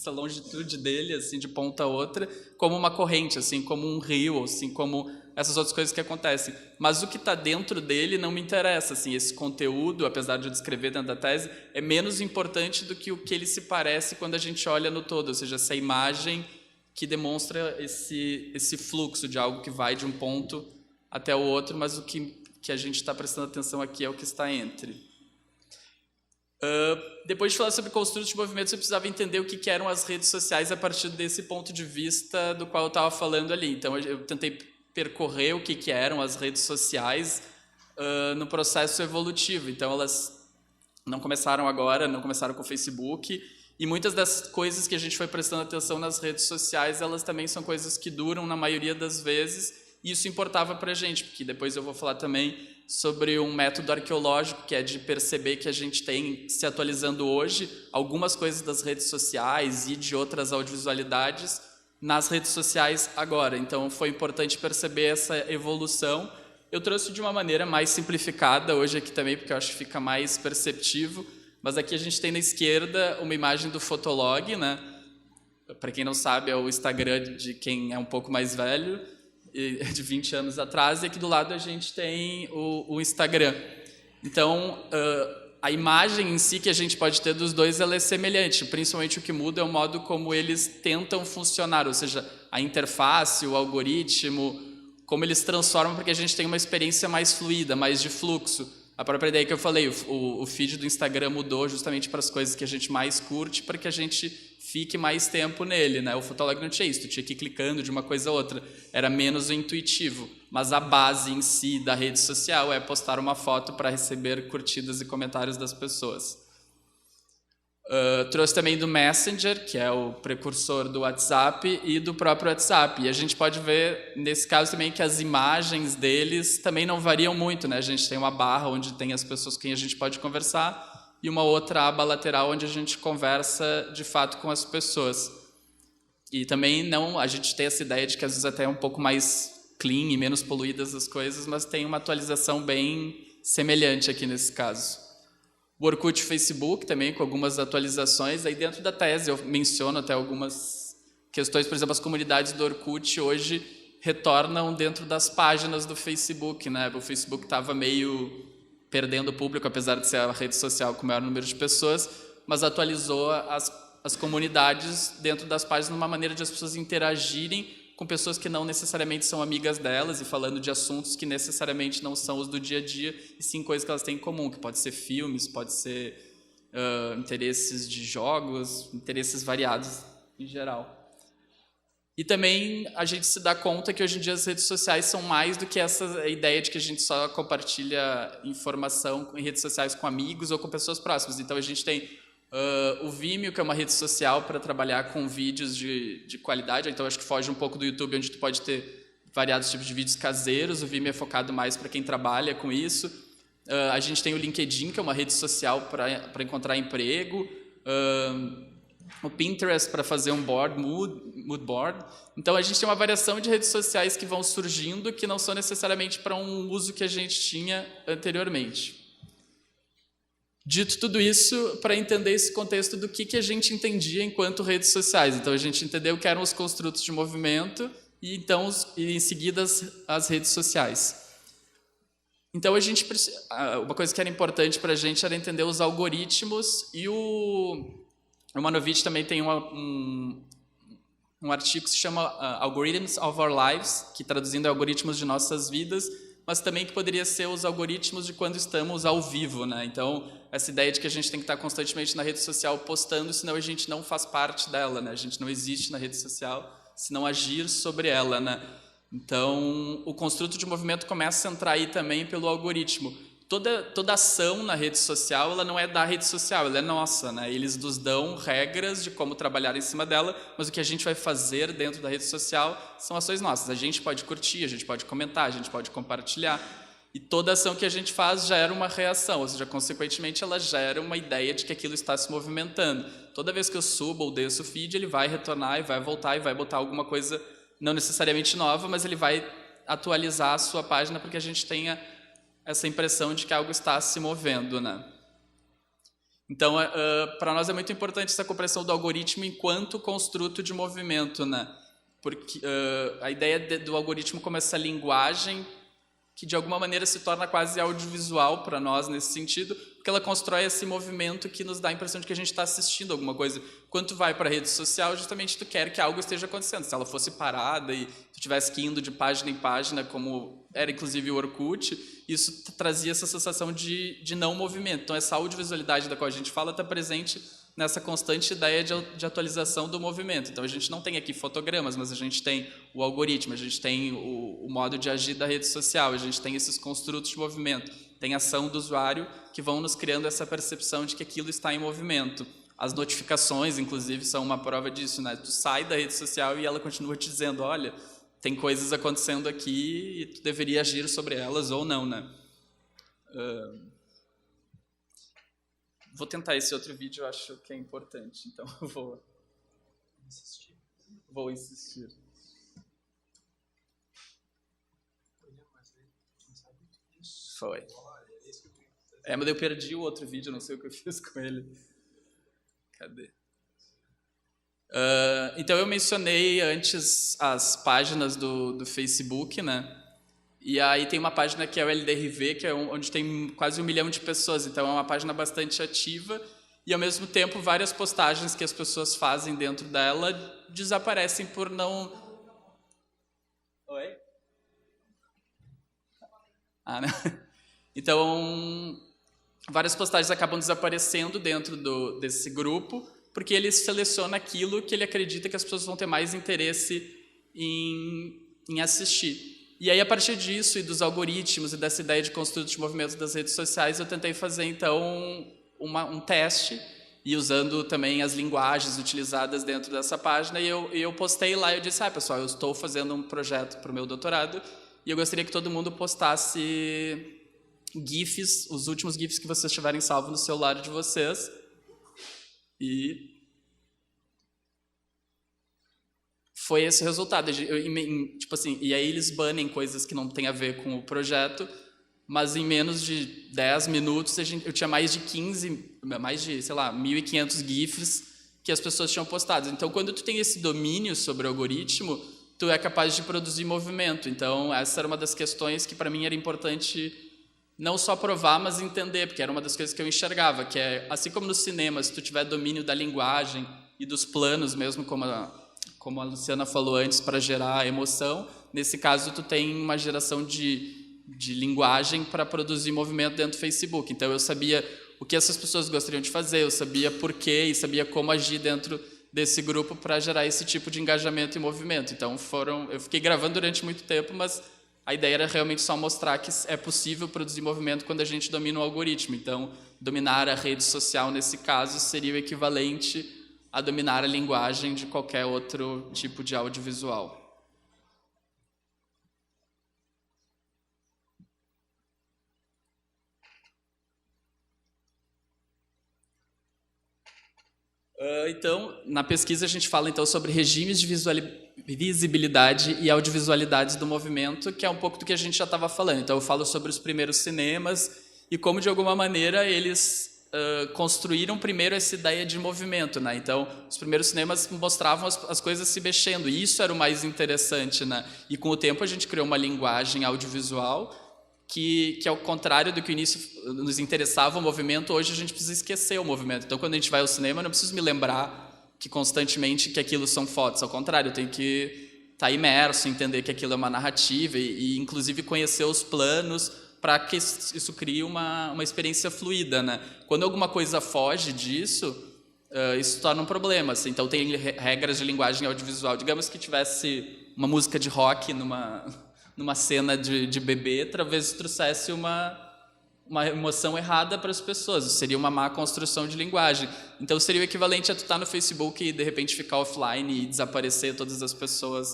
longitude dele, assim, de ponta a outra, como uma corrente, assim, como um rio, assim, como essas outras coisas que acontecem. Mas o que está dentro dele não me interessa. Assim, esse conteúdo, apesar de eu descrever dentro da tese, é menos importante do que o que ele se parece quando a gente olha no todo, ou seja, essa imagem que demonstra esse fluxo de algo que vai de um ponto até o outro, mas o que a gente está prestando atenção aqui é o que está entre. Depois de falar sobre construtos de movimentos, eu precisava entender o que eram as redes sociais a partir desse ponto de vista do qual eu estava falando ali. Então, eu tentei percorrer o que eram as redes sociais no processo evolutivo. Então, elas não começaram agora, não começaram com o Facebook, e muitas das coisas que a gente foi prestando atenção nas redes sociais, elas também são coisas que duram na maioria das vezes, e isso importava para a gente, porque depois eu vou falar também sobre um método arqueológico, que é de perceber que a gente tem, se atualizando hoje, algumas coisas das redes sociais e de outras audiovisualidades nas redes sociais agora. Então, foi importante perceber essa evolução. Eu trouxe de uma maneira mais simplificada hoje aqui também, porque eu acho que fica mais perceptivo, mas aqui a gente tem na esquerda uma imagem do Fotolog, né? Para quem não sabe, é o Instagram de quem é um pouco mais velho, de 20 anos atrás, e aqui do lado a gente tem o Instagram. Então, a imagem em si que a gente pode ter dos dois, ela é semelhante, principalmente o que muda é o modo como eles tentam funcionar, ou seja, a interface, o algoritmo, como eles transformam para que a gente tenha uma experiência mais fluida, mais de fluxo. A própria ideia que eu falei, o feed do Instagram mudou justamente para as coisas que a gente mais curte, para que a gente fique mais tempo nele, né? O Fotolog não tinha isso, tu tinha que ir clicando de uma coisa a outra, era menos intuitivo, mas a base em si da rede social é postar uma foto para receber curtidas e comentários das pessoas. Trouxe também do Messenger, que é o precursor do WhatsApp, e do próprio WhatsApp. E a gente pode ver, nesse caso também, que as imagens deles também não variam muito, né? A gente tem uma barra onde tem as pessoas com quem a gente pode conversar e uma outra aba lateral onde a gente conversa, de fato, com as pessoas. E também a gente tem essa ideia de que às vezes até é um pouco mais clean e menos poluídas as coisas, mas tem uma atualização bem semelhante aqui nesse caso. O Orkut e o Facebook também, com algumas atualizações. Aí dentro da tese eu menciono até algumas questões, por exemplo, as comunidades do Orkut hoje retornam dentro das páginas do Facebook, né? O Facebook estava meio perdendo público, apesar de ser a rede social com o maior número de pessoas, mas atualizou as comunidades dentro das páginas de uma maneira de as pessoas interagirem com pessoas que não necessariamente são amigas delas e falando de assuntos que necessariamente não são os do dia a dia, e sim coisas que elas têm em comum, que pode ser filmes, pode ser interesses de jogos, interesses variados em geral. E também a gente se dá conta que hoje em dia as redes sociais são mais do que essa ideia de que a gente só compartilha informação em redes sociais com amigos ou com pessoas próximas. Então a gente tem o Vimeo, que é uma rede social para trabalhar com vídeos de qualidade. Então acho que foge um pouco do YouTube, onde tu pode ter variados tipos de vídeos caseiros. O Vimeo é focado mais para quem trabalha com isso. A gente tem o LinkedIn, que é uma rede social para encontrar emprego. O Pinterest para fazer um mood board. Então a gente tem uma variação de redes sociais que vão surgindo, que não são necessariamente para um uso que a gente tinha anteriormente. Dito tudo isso, para entender esse contexto do que a gente entendia enquanto redes sociais. Então a gente entendeu o que eram os construtos de movimento e então em seguida as redes sociais. Então uma coisa que era importante para a gente era entender os algoritmos, e o Manovich também tem um artigo que se chama Algorithms of Our Lives, que traduzindo é algoritmos de nossas vidas, mas também que poderia ser os algoritmos de quando estamos ao vivo, né? Então, essa ideia de que a gente tem que estar constantemente na rede social postando, senão a gente não faz parte dela, né? A gente não existe na rede social se não agir sobre ela, né? Então, o construto de movimento começa a entrar aí também pelo algoritmo. toda ação na rede social, ela não é da rede social, ela é nossa, né? Eles nos dão regras de como trabalhar em cima dela, mas o que a gente vai fazer dentro da rede social são ações nossas. A gente pode curtir, a gente pode comentar, a gente pode compartilhar, e toda ação que a gente faz gera uma reação, ou seja, consequentemente ela gera uma ideia de que aquilo está se movimentando. Toda vez que eu subo ou desço o feed, ele vai retornar e vai voltar e vai botar alguma coisa, não necessariamente nova, mas ele vai atualizar a sua página para que a gente tenha essa impressão de que algo está se movendo, né? Então, para nós é muito importante essa compreensão do algoritmo enquanto construto de movimento, né? Porque a ideia do algoritmo como essa linguagem que de alguma maneira se torna quase audiovisual para nós nesse sentido, porque ela constrói esse movimento que nos dá a impressão de que a gente está assistindo alguma coisa. Quando tu vai para a rede social, justamente tu quer que algo esteja acontecendo. Se ela fosse parada e tu tivesse que indo de página em página, como era inclusive o Orkut, isso trazia essa sensação de não movimento. Então essa audiovisualidade da qual a gente fala está presente nessa constante ideia de atualização do movimento. Então a gente não tem aqui fotogramas, mas a gente tem o algoritmo, a gente tem o modo de agir da rede social, a gente tem esses construtos de movimento, tem ação do usuário que vão nos criando essa percepção de que aquilo está em movimento. As notificações, inclusive, são uma prova disso, né? Tu sai da rede social e ela continua te dizendo, olha, tem coisas acontecendo aqui e tu deveria agir sobre elas ou não, né? Vou tentar esse outro vídeo, eu acho que é importante, então eu vou insistir. Foi. Mas eu perdi o outro vídeo, não sei o que eu fiz com ele. Cadê? Então eu mencionei antes as páginas do Facebook, né? E aí tem uma página que é o LDRV, que é onde tem quase 1 milhão de pessoas, então é uma página bastante ativa e ao mesmo tempo várias postagens que as pessoas fazem dentro dela desaparecem por não... Oi? Não. Então, várias postagens acabam desaparecendo dentro desse grupo porque ele seleciona aquilo que ele acredita que as pessoas vão ter mais interesse em assistir. E aí, a partir disso, e dos algoritmos, e dessa ideia de construto de movimentos das redes sociais, eu tentei fazer, então, um teste, e usando também as linguagens utilizadas dentro dessa página, e eu postei lá, e eu disse, pessoal, eu estou fazendo um projeto para o meu doutorado, e eu gostaria que todo mundo postasse GIFs, os últimos GIFs que vocês tiverem salvo no celular de vocês, e... foi esse o resultado. Tipo assim, e aí eles banem coisas que não tem a ver com o projeto, mas em menos de 10 minutos eu tinha mais de 1.500 GIFs que as pessoas tinham postado. Então, quando tu tem esse domínio sobre o algoritmo, tu é capaz de produzir movimento. Então, essa era uma das questões que para mim era importante não só provar, mas entender, porque era uma das coisas que eu enxergava, que é, assim como no cinema, se tu tiver domínio da linguagem e dos planos mesmo, como a Luciana falou antes, para gerar emoção. Nesse caso, tu tem uma geração de linguagem para produzir movimento dentro do Facebook. Então, eu sabia o que essas pessoas gostariam de fazer, eu sabia por quê e sabia como agir dentro desse grupo para gerar esse tipo de engajamento e movimento. Então, eu fiquei gravando durante muito tempo, mas a ideia era realmente só mostrar que é possível produzir movimento quando a gente domina o algoritmo. Então, dominar a rede social, nesse caso, seria o equivalente a dominar a linguagem de qualquer outro tipo de audiovisual. Então, na pesquisa a gente fala então sobre regimes de visibilidade e audiovisualidades do movimento, que é um pouco do que a gente já estava falando. Então, eu falo sobre os primeiros cinemas e como, de alguma maneira, eles construíram primeiro essa ideia de movimento, né? Então, os primeiros cinemas mostravam as coisas se mexendo, e isso era o mais interessante, né? E com o tempo a gente criou uma linguagem audiovisual que ao contrário do que no início nos interessava o movimento, hoje a gente precisa esquecer o movimento. Então, quando a gente vai ao cinema, eu não preciso me lembrar que constantemente que aquilo são fotos, ao contrário, eu tenho que estar imerso, entender que aquilo é uma narrativa e inclusive conhecer os planos para que isso crie uma experiência fluida, né? Quando alguma coisa foge disso, isso torna um problema. Assim. Então, tem regras de linguagem audiovisual. Digamos que tivesse uma música de rock numa cena de bebê, talvez trouxesse uma uma emoção errada para as pessoas, seria uma má construção de linguagem. Então seria o equivalente a tu estar no Facebook e de repente ficar offline e desaparecer todas as pessoas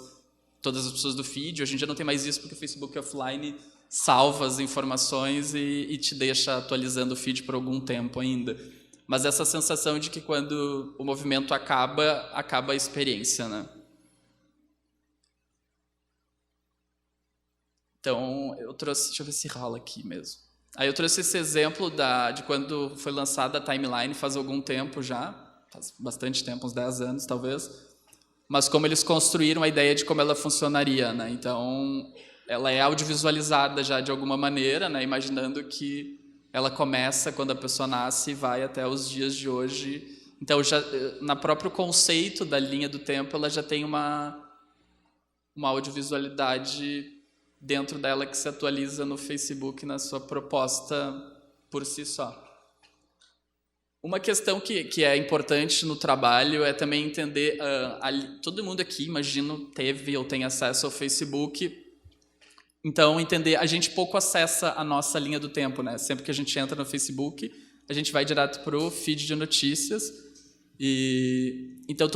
do feed. Hoje em dia não tem mais isso porque o Facebook offline salva as informações e te deixa atualizando o feed por algum tempo ainda. Mas essa sensação de que quando o movimento acaba a experiência, né? Então, eu trouxe... Deixa eu ver se rola aqui mesmo. Aí eu trouxe esse exemplo de quando foi lançada a timeline faz algum tempo já. Faz bastante tempo, uns 10 anos talvez. Mas como eles construíram a ideia de como ela funcionaria, né? Então, ela é audiovisualizada já de alguma maneira, né? Imaginando que ela começa quando a pessoa nasce e vai até os dias de hoje. Então, já, na próprio conceito da linha do tempo, ela já tem uma audiovisualidade dentro dela que se atualiza no Facebook na sua proposta por si só. Uma questão que é importante no trabalho é também entender, todo mundo aqui, imagino, teve ou tem acesso ao Facebook, então entender, a gente pouco acessa a nossa linha do tempo, né? Sempre que a gente entra no Facebook, a gente vai direto para o feed de notícias, então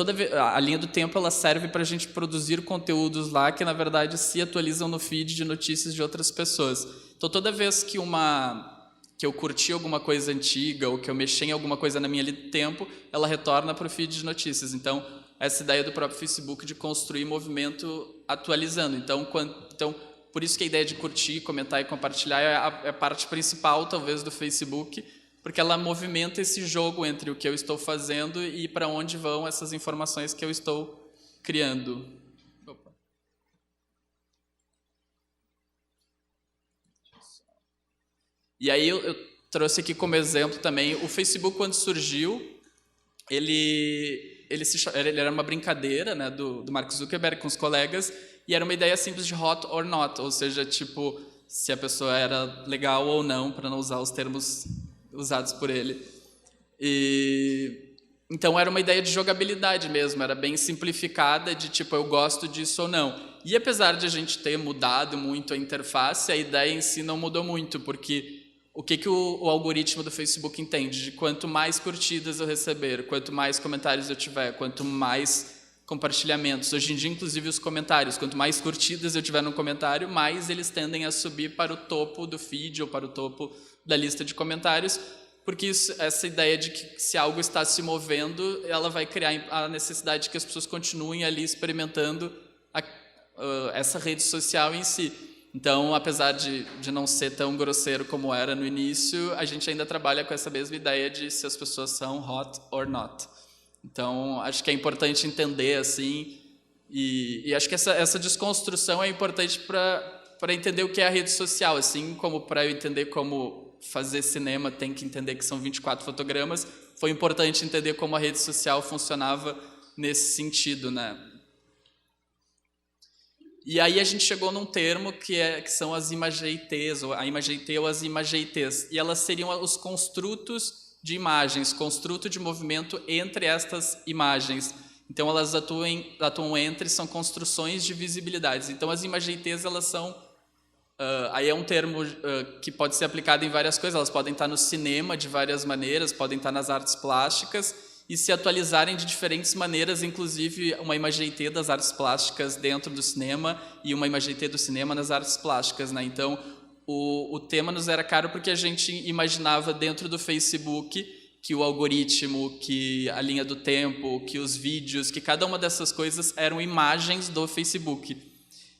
a linha do tempo ela serve para a gente produzir conteúdos lá que na verdade se atualizam no feed de notícias de outras pessoas. Então toda vez que eu curti alguma coisa antiga ou que eu mexi em alguma coisa na minha linha do tempo, ela retorna para o feed de notícias. Então essa ideia do próprio Facebook de construir movimento atualizando. Então por isso que a ideia de curtir, comentar e compartilhar é a parte principal talvez do Facebook, porque ela movimenta esse jogo entre o que eu estou fazendo e para onde vão essas informações que eu estou criando. Opa. E aí eu trouxe aqui como exemplo também o Facebook quando surgiu, ele era uma brincadeira, né, do Mark Zuckerberg com os colegas e era uma ideia simples de hot or not, ou seja, tipo se a pessoa era legal ou não, para não usar os termos usados por ele. Então era uma ideia de jogabilidade mesmo, era bem simplificada de tipo eu gosto disso ou não. E apesar de a gente ter mudado muito a interface, a ideia em si não mudou muito, porque o que o algoritmo do Facebook entende? De quanto mais curtidas eu receber, quanto mais comentários eu tiver, quanto mais compartilhamentos. Hoje em dia, inclusive, os comentários, quanto mais curtidas eu tiver no comentário, mais eles tendem a subir para o topo do feed ou para o topo da lista de comentários, porque essa ideia de que se algo está se movendo, ela vai criar a necessidade de que as pessoas continuem ali experimentando essa rede social em si. Então, apesar de não ser tão grosseiro como era no início, a gente ainda trabalha com essa mesma ideia de se as pessoas são hot or not. Então, acho que é importante entender assim, e acho que essa desconstrução é importante para entender o que é a rede social, assim como para eu entender como fazer cinema tem que entender que são 24 fotogramas, foi importante entender como a rede social funcionava nesse sentido, né? E aí a gente chegou num termo que são as ImageITs, ou a ImageIT ou as ImageITs, e elas seriam os construtos de imagens, construto de movimento entre estas imagens. Então elas atuam entre, são construções de visibilidades. Então as ImageITs, elas são... aí é um termo que pode ser aplicado em várias coisas, elas podem estar no cinema de várias maneiras, podem estar nas artes plásticas e se atualizarem de diferentes maneiras, inclusive uma ImageIT das artes plásticas dentro do cinema e uma ImageIT do cinema nas artes plásticas, né? Então, o tema nos era caro porque a gente imaginava dentro do Facebook que o algoritmo, que a linha do tempo, que os vídeos, que cada uma dessas coisas eram imagens do Facebook.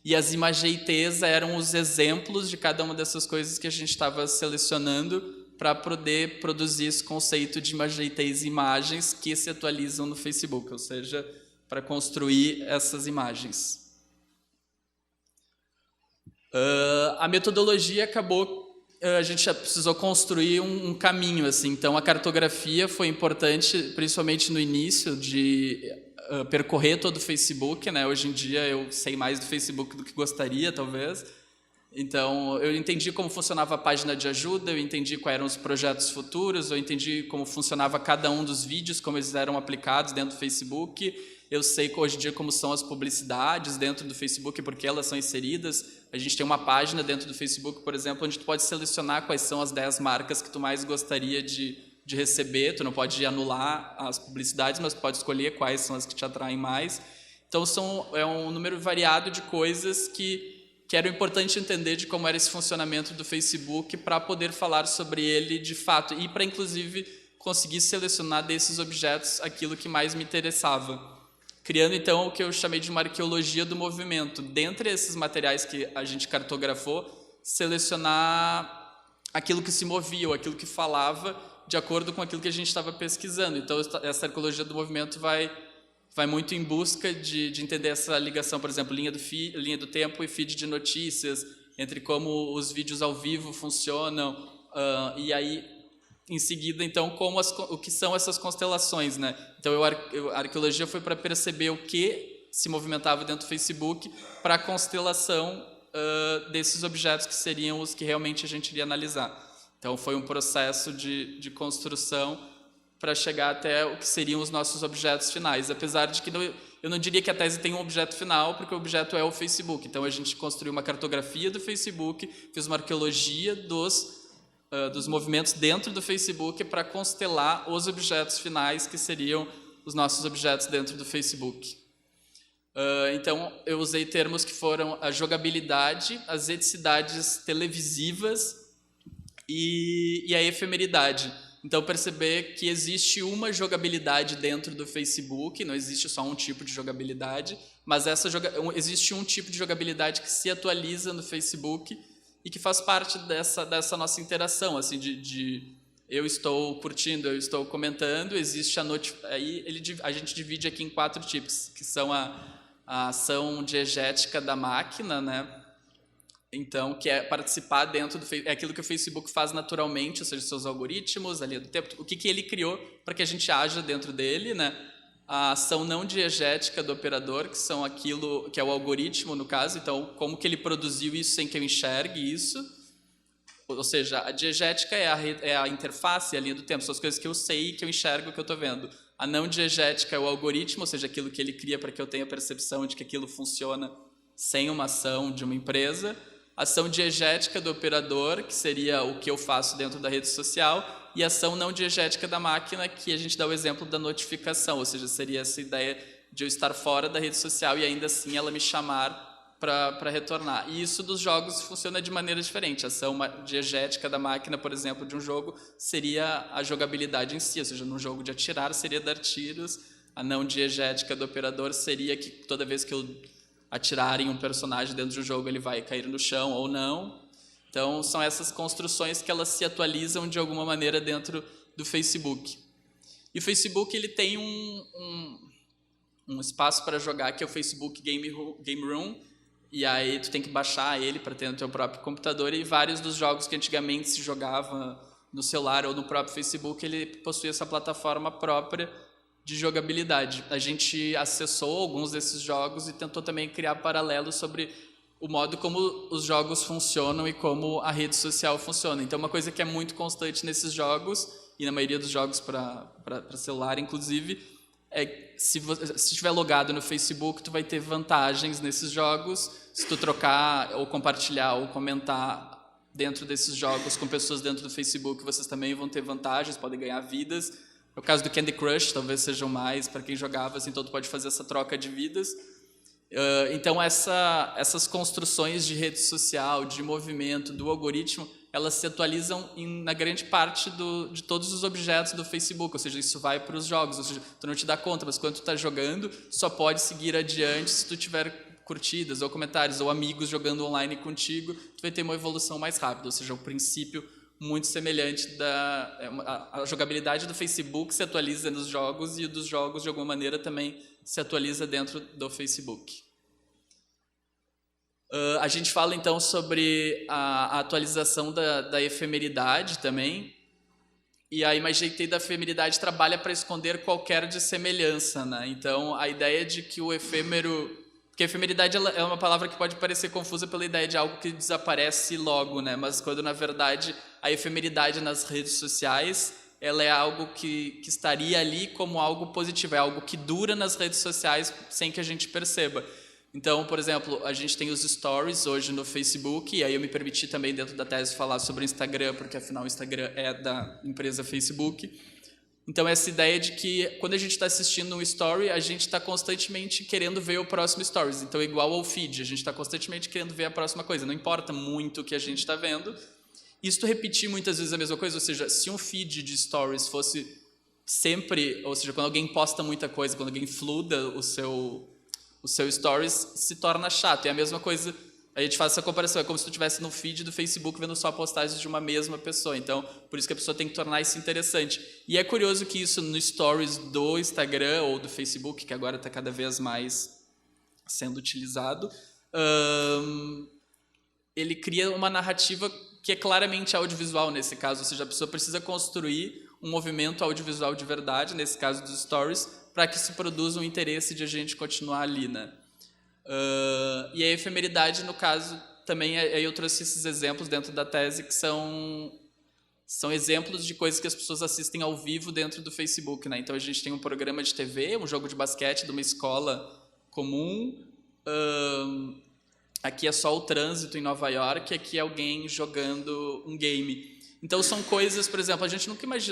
E as ImageITs eram os exemplos de cada uma dessas coisas que a gente estava selecionando para poder produzir esse conceito de ImageITs e imagens que se atualizam no Facebook, ou seja, para construir essas imagens. A metodologia acabou, a gente precisou construir um caminho, assim. Então a cartografia foi importante, principalmente no início, de percorrer todo o Facebook, né? Hoje em dia eu sei mais do Facebook do que gostaria, talvez. Então eu entendi como funcionava a página de ajuda, eu entendi quais eram os projetos futuros, eu entendi como funcionava cada um dos vídeos, como eles eram aplicados dentro do Facebook. Eu sei hoje em dia como são as publicidades dentro do Facebook, porque elas são inseridas A gente tem uma página dentro do Facebook, por exemplo, onde tu pode selecionar quais são as 10 marcas que tu mais gostaria de receber. Tu não pode anular as publicidades, mas tu pode escolher quais são as que te atraem mais. Então, é um número variado de coisas que era importante entender de como era esse funcionamento do Facebook para poder falar sobre ele de fato e para, inclusive, conseguir selecionar desses objetos aquilo que mais me interessava. Criando, então, o que eu chamei de uma arqueologia do movimento. Dentre esses materiais que a gente cartografou, selecionar aquilo que se movia, ou aquilo que falava, de acordo com aquilo que a gente estava pesquisando. Então, essa arqueologia do movimento vai muito em busca de entender essa ligação, por exemplo, linha do tempo e feed de notícias, entre como os vídeos ao vivo funcionam, e aí, em seguida, então, o que são essas constelações, né? Então, a arqueologia foi para perceber o que se movimentava dentro do Facebook para a constelação desses objetos que seriam os que realmente a gente iria analisar. Então, foi um processo de construção para chegar até o que seriam os nossos objetos finais, apesar de que eu não diria que a tese tem um objeto final, porque o objeto é o Facebook. Então, a gente construiu uma cartografia do Facebook, fez uma arqueologia dos movimentos dentro do Facebook para constelar os objetos finais, que seriam os nossos objetos dentro do Facebook. Então, eu usei termos que foram a jogabilidade, as eticidades televisivas e a efemeridade. Então, perceber que existe uma jogabilidade dentro do Facebook, não existe só um tipo de jogabilidade, mas existe um tipo de jogabilidade que se atualiza no Facebook e que faz parte dessa nossa interação, assim, eu estou curtindo, eu estou comentando, existe aí a gente divide aqui em 4 tipos, que são a ação diegética da máquina, né? Então, que é participar dentro é aquilo que o Facebook faz naturalmente, ou seja, seus algoritmos, a linha do tempo, o que ele criou para que a gente haja dentro dele, né? A ação não diegética do operador, que são aquilo que é o algoritmo, no caso, então, como que ele produziu isso sem que eu enxergue isso. Ou seja, a diegética é a interface, a linha do tempo, são as coisas que eu sei, que eu enxergo, que eu estou vendo. A não diegética é o algoritmo, ou seja, aquilo que ele cria para que eu tenha a percepção de que aquilo funciona sem uma ação de uma empresa. Ação diegética do operador, que seria o que eu faço dentro da rede social, e ação não diegética da máquina, que a gente dá o exemplo da notificação, ou seja, seria essa ideia de eu estar fora da rede social e ainda assim ela me chamar para retornar. E isso dos jogos funciona de maneira diferente. A ação diegética da máquina, por exemplo, de um jogo, seria a jogabilidade em si, ou seja, num jogo de atirar seria dar tiros, a não diegética do operador seria que toda vez que eu atirar em um personagem dentro do jogo, ele vai cair no chão ou não. Então, são essas construções que elas se atualizam de alguma maneira dentro do Facebook. E o Facebook ele tem um espaço para jogar, que é o Facebook Game Room, e aí tu tem que baixar ele para ter no teu próprio computador, e vários dos jogos que antigamente se jogava no celular ou no próprio Facebook, ele possui essa plataforma própria de jogabilidade. A gente acessou alguns desses jogos e tentou também criar paralelos sobre o modo como os jogos funcionam e como a rede social funciona. Então, uma coisa que é muito constante nesses jogos, e na maioria dos jogos para celular, inclusive, é que se estiver logado no Facebook, tu vai ter vantagens nesses jogos. Se tu trocar, ou compartilhar, ou comentar dentro desses jogos com pessoas dentro do Facebook, vocês também vão ter vantagens, podem ganhar vidas. No caso do Candy Crush, talvez sejam mais para quem jogava, assim, então tu pode fazer essa troca de vidas. Então, essas construções de rede social, de movimento, do algoritmo, elas se atualizam na grande parte de todos os objetos do Facebook, ou seja, isso vai para os jogos, ou seja, tu não te dá conta, mas quando tu está jogando, só pode seguir adiante se tu tiver curtidas ou comentários ou amigos jogando online contigo, tu vai ter uma evolução mais rápida, ou seja, o princípio muito semelhante a jogabilidade do Facebook se atualiza nos jogos e dos jogos, de alguma maneira, também se atualiza dentro do Facebook. A gente fala, então, sobre a atualização da efemeridade também, e a Imageitei da efemeridade trabalha para esconder qualquer dissemelhança, né? Então, a ideia de que o efêmero... Porque a efemeridade é uma palavra que pode parecer confusa pela ideia de algo que desaparece logo, né? Mas quando, na verdade, a efemeridade nas redes sociais, ela é algo que estaria ali como algo positivo, é algo que dura nas redes sociais sem que a gente perceba. Então, por exemplo, a gente tem os stories hoje no Facebook, e aí eu me permiti também dentro da tese falar sobre o Instagram, porque afinal o Instagram é da empresa Facebook. Então, essa ideia de que quando a gente está assistindo um story, a gente está constantemente querendo ver o próximo stories. Então, igual ao feed, a gente está constantemente querendo ver a próxima coisa. Não importa muito o que a gente está vendo. E se tu repetir muitas vezes a mesma coisa, ou seja, se um feed de stories fosse sempre, ou seja, quando alguém posta muita coisa, quando alguém fluda o seu stories, se torna chato. E a mesma coisa, a gente faz essa comparação, é como se tu estivesse no feed do Facebook vendo só postagens de uma mesma pessoa. Então, por isso que a pessoa tem que tornar isso interessante. E é curioso que isso no stories do Instagram ou do Facebook, que agora está cada vez mais sendo utilizado, ele cria uma narrativa que é claramente audiovisual nesse caso, ou seja, a pessoa precisa construir um movimento audiovisual de verdade, nesse caso dos stories, para que se produza um interesse de a gente continuar ali, né? E a efemeridade, no caso, também eu trouxe esses exemplos dentro da tese que são exemplos de coisas que as pessoas assistem ao vivo dentro do Facebook, né? Então a gente tem um programa de TV, um jogo de basquete de uma escola comum. Aqui é só o trânsito em Nova York, aqui é alguém jogando um game. Então são coisas, por exemplo, a gente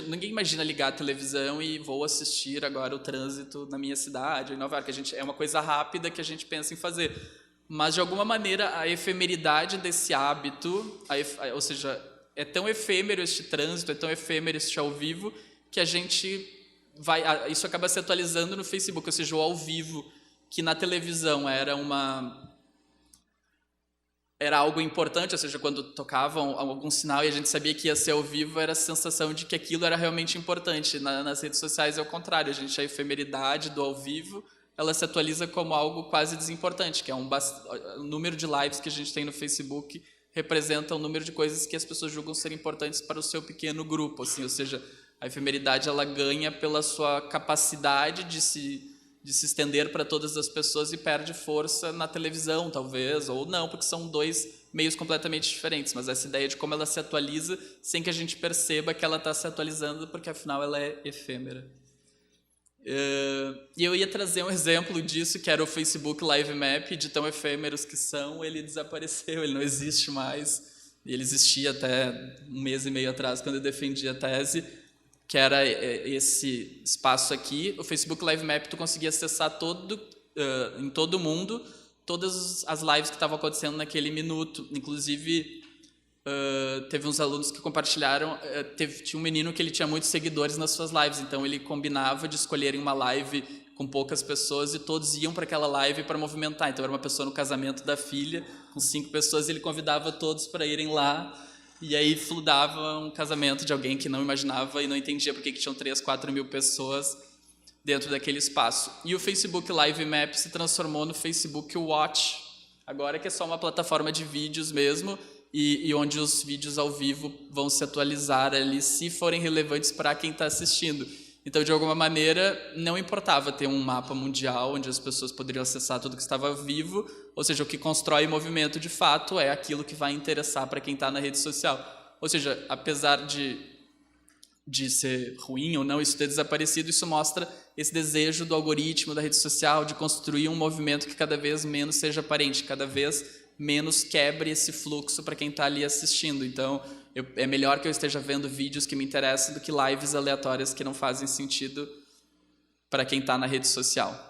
ninguém imagina ligar a televisão e vou assistir agora o trânsito na minha cidade, em Nova York. É uma coisa rápida que a gente pensa em fazer. Mas, de alguma maneira, a efemeridade desse hábito, ou seja, é tão efêmero este trânsito, é tão efêmero este ao vivo, que a gente isso acaba se atualizando no Facebook, ou seja, o ao vivo, que na televisão era algo importante, ou seja, quando tocavam algum sinal e a gente sabia que ia ser ao vivo, era a sensação de que aquilo era realmente importante. Nas redes sociais é o contrário, a efemeridade do ao vivo, ela se atualiza como algo quase desimportante, que é o número de lives que a gente tem no Facebook representa o número de coisas que as pessoas julgam ser importantes para o seu pequeno grupo, assim, ou seja, a efemeridade ela ganha pela sua capacidade de se estender para todas as pessoas e perde força na televisão, talvez, ou não, porque são dois meios completamente diferentes, mas essa ideia de como ela se atualiza sem que a gente perceba que ela está se atualizando, porque afinal ela é efêmera. E eu ia trazer um exemplo disso, que era o Facebook Live Map, de tão efêmeros que são, ele desapareceu, ele não existe mais, ele existia até 1 mês e meio atrás, quando eu defendi a tese, que era esse espaço aqui. O Facebook Live Map, tu conseguia acessar em todo o mundo todas as lives que estavam acontecendo naquele minuto. Inclusive, teve uns alunos que compartilharam, tinha um menino que ele tinha muitos seguidores nas suas lives, então ele combinava de escolherem uma live com poucas pessoas e todos iam para aquela live para movimentar. Então, era uma pessoa no casamento da filha, com 5 pessoas, e ele convidava todos para irem lá. E aí fludava um casamento de alguém que não imaginava e não entendia por que tinham 3, 4 mil pessoas dentro daquele espaço. E o Facebook Live Map se transformou no Facebook Watch, agora que é só uma plataforma de vídeos mesmo, e onde os vídeos ao vivo vão se atualizar ali, se forem relevantes para quem está assistindo. Então, de alguma maneira, não importava ter um mapa mundial onde as pessoas poderiam acessar tudo que estava vivo, ou seja, o que constrói movimento de fato é aquilo que vai interessar para quem está na rede social. Ou seja, apesar de ser ruim ou não isso ter desaparecido, isso mostra esse desejo do algoritmo da rede social de construir um movimento que cada vez menos seja aparente, cada vez menos quebre esse fluxo para quem está ali assistindo. Então, é melhor que eu esteja vendo vídeos que me interessam do que lives aleatórias que não fazem sentido para quem está na rede social.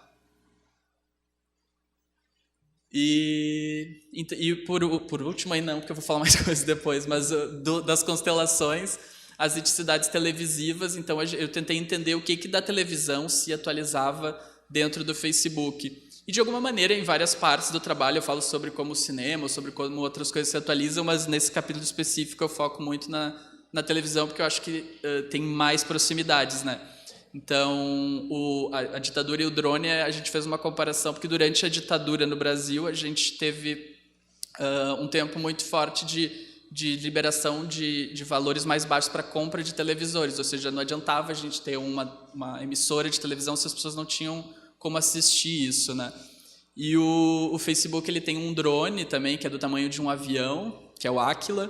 E por último, aí não, porque eu vou falar mais coisas depois, mas das constelações, as entidades televisivas. Então, eu tentei entender o que da televisão se atualizava dentro do Facebook. E, de alguma maneira, em várias partes do trabalho eu falo sobre como o cinema, sobre como outras coisas se atualizam, mas nesse capítulo específico eu foco muito na televisão, porque eu acho que tem mais proximidades, né? Então, a ditadura e o drone, a gente fez uma comparação, porque durante a ditadura no Brasil, a gente teve um tempo muito forte de liberação de valores mais baixos para compra de televisores, ou seja, não adiantava a gente ter uma emissora de televisão se as pessoas não tinham como assistir isso, né? E o Facebook ele tem um drone também, que é do tamanho de um avião, que é o Aquila,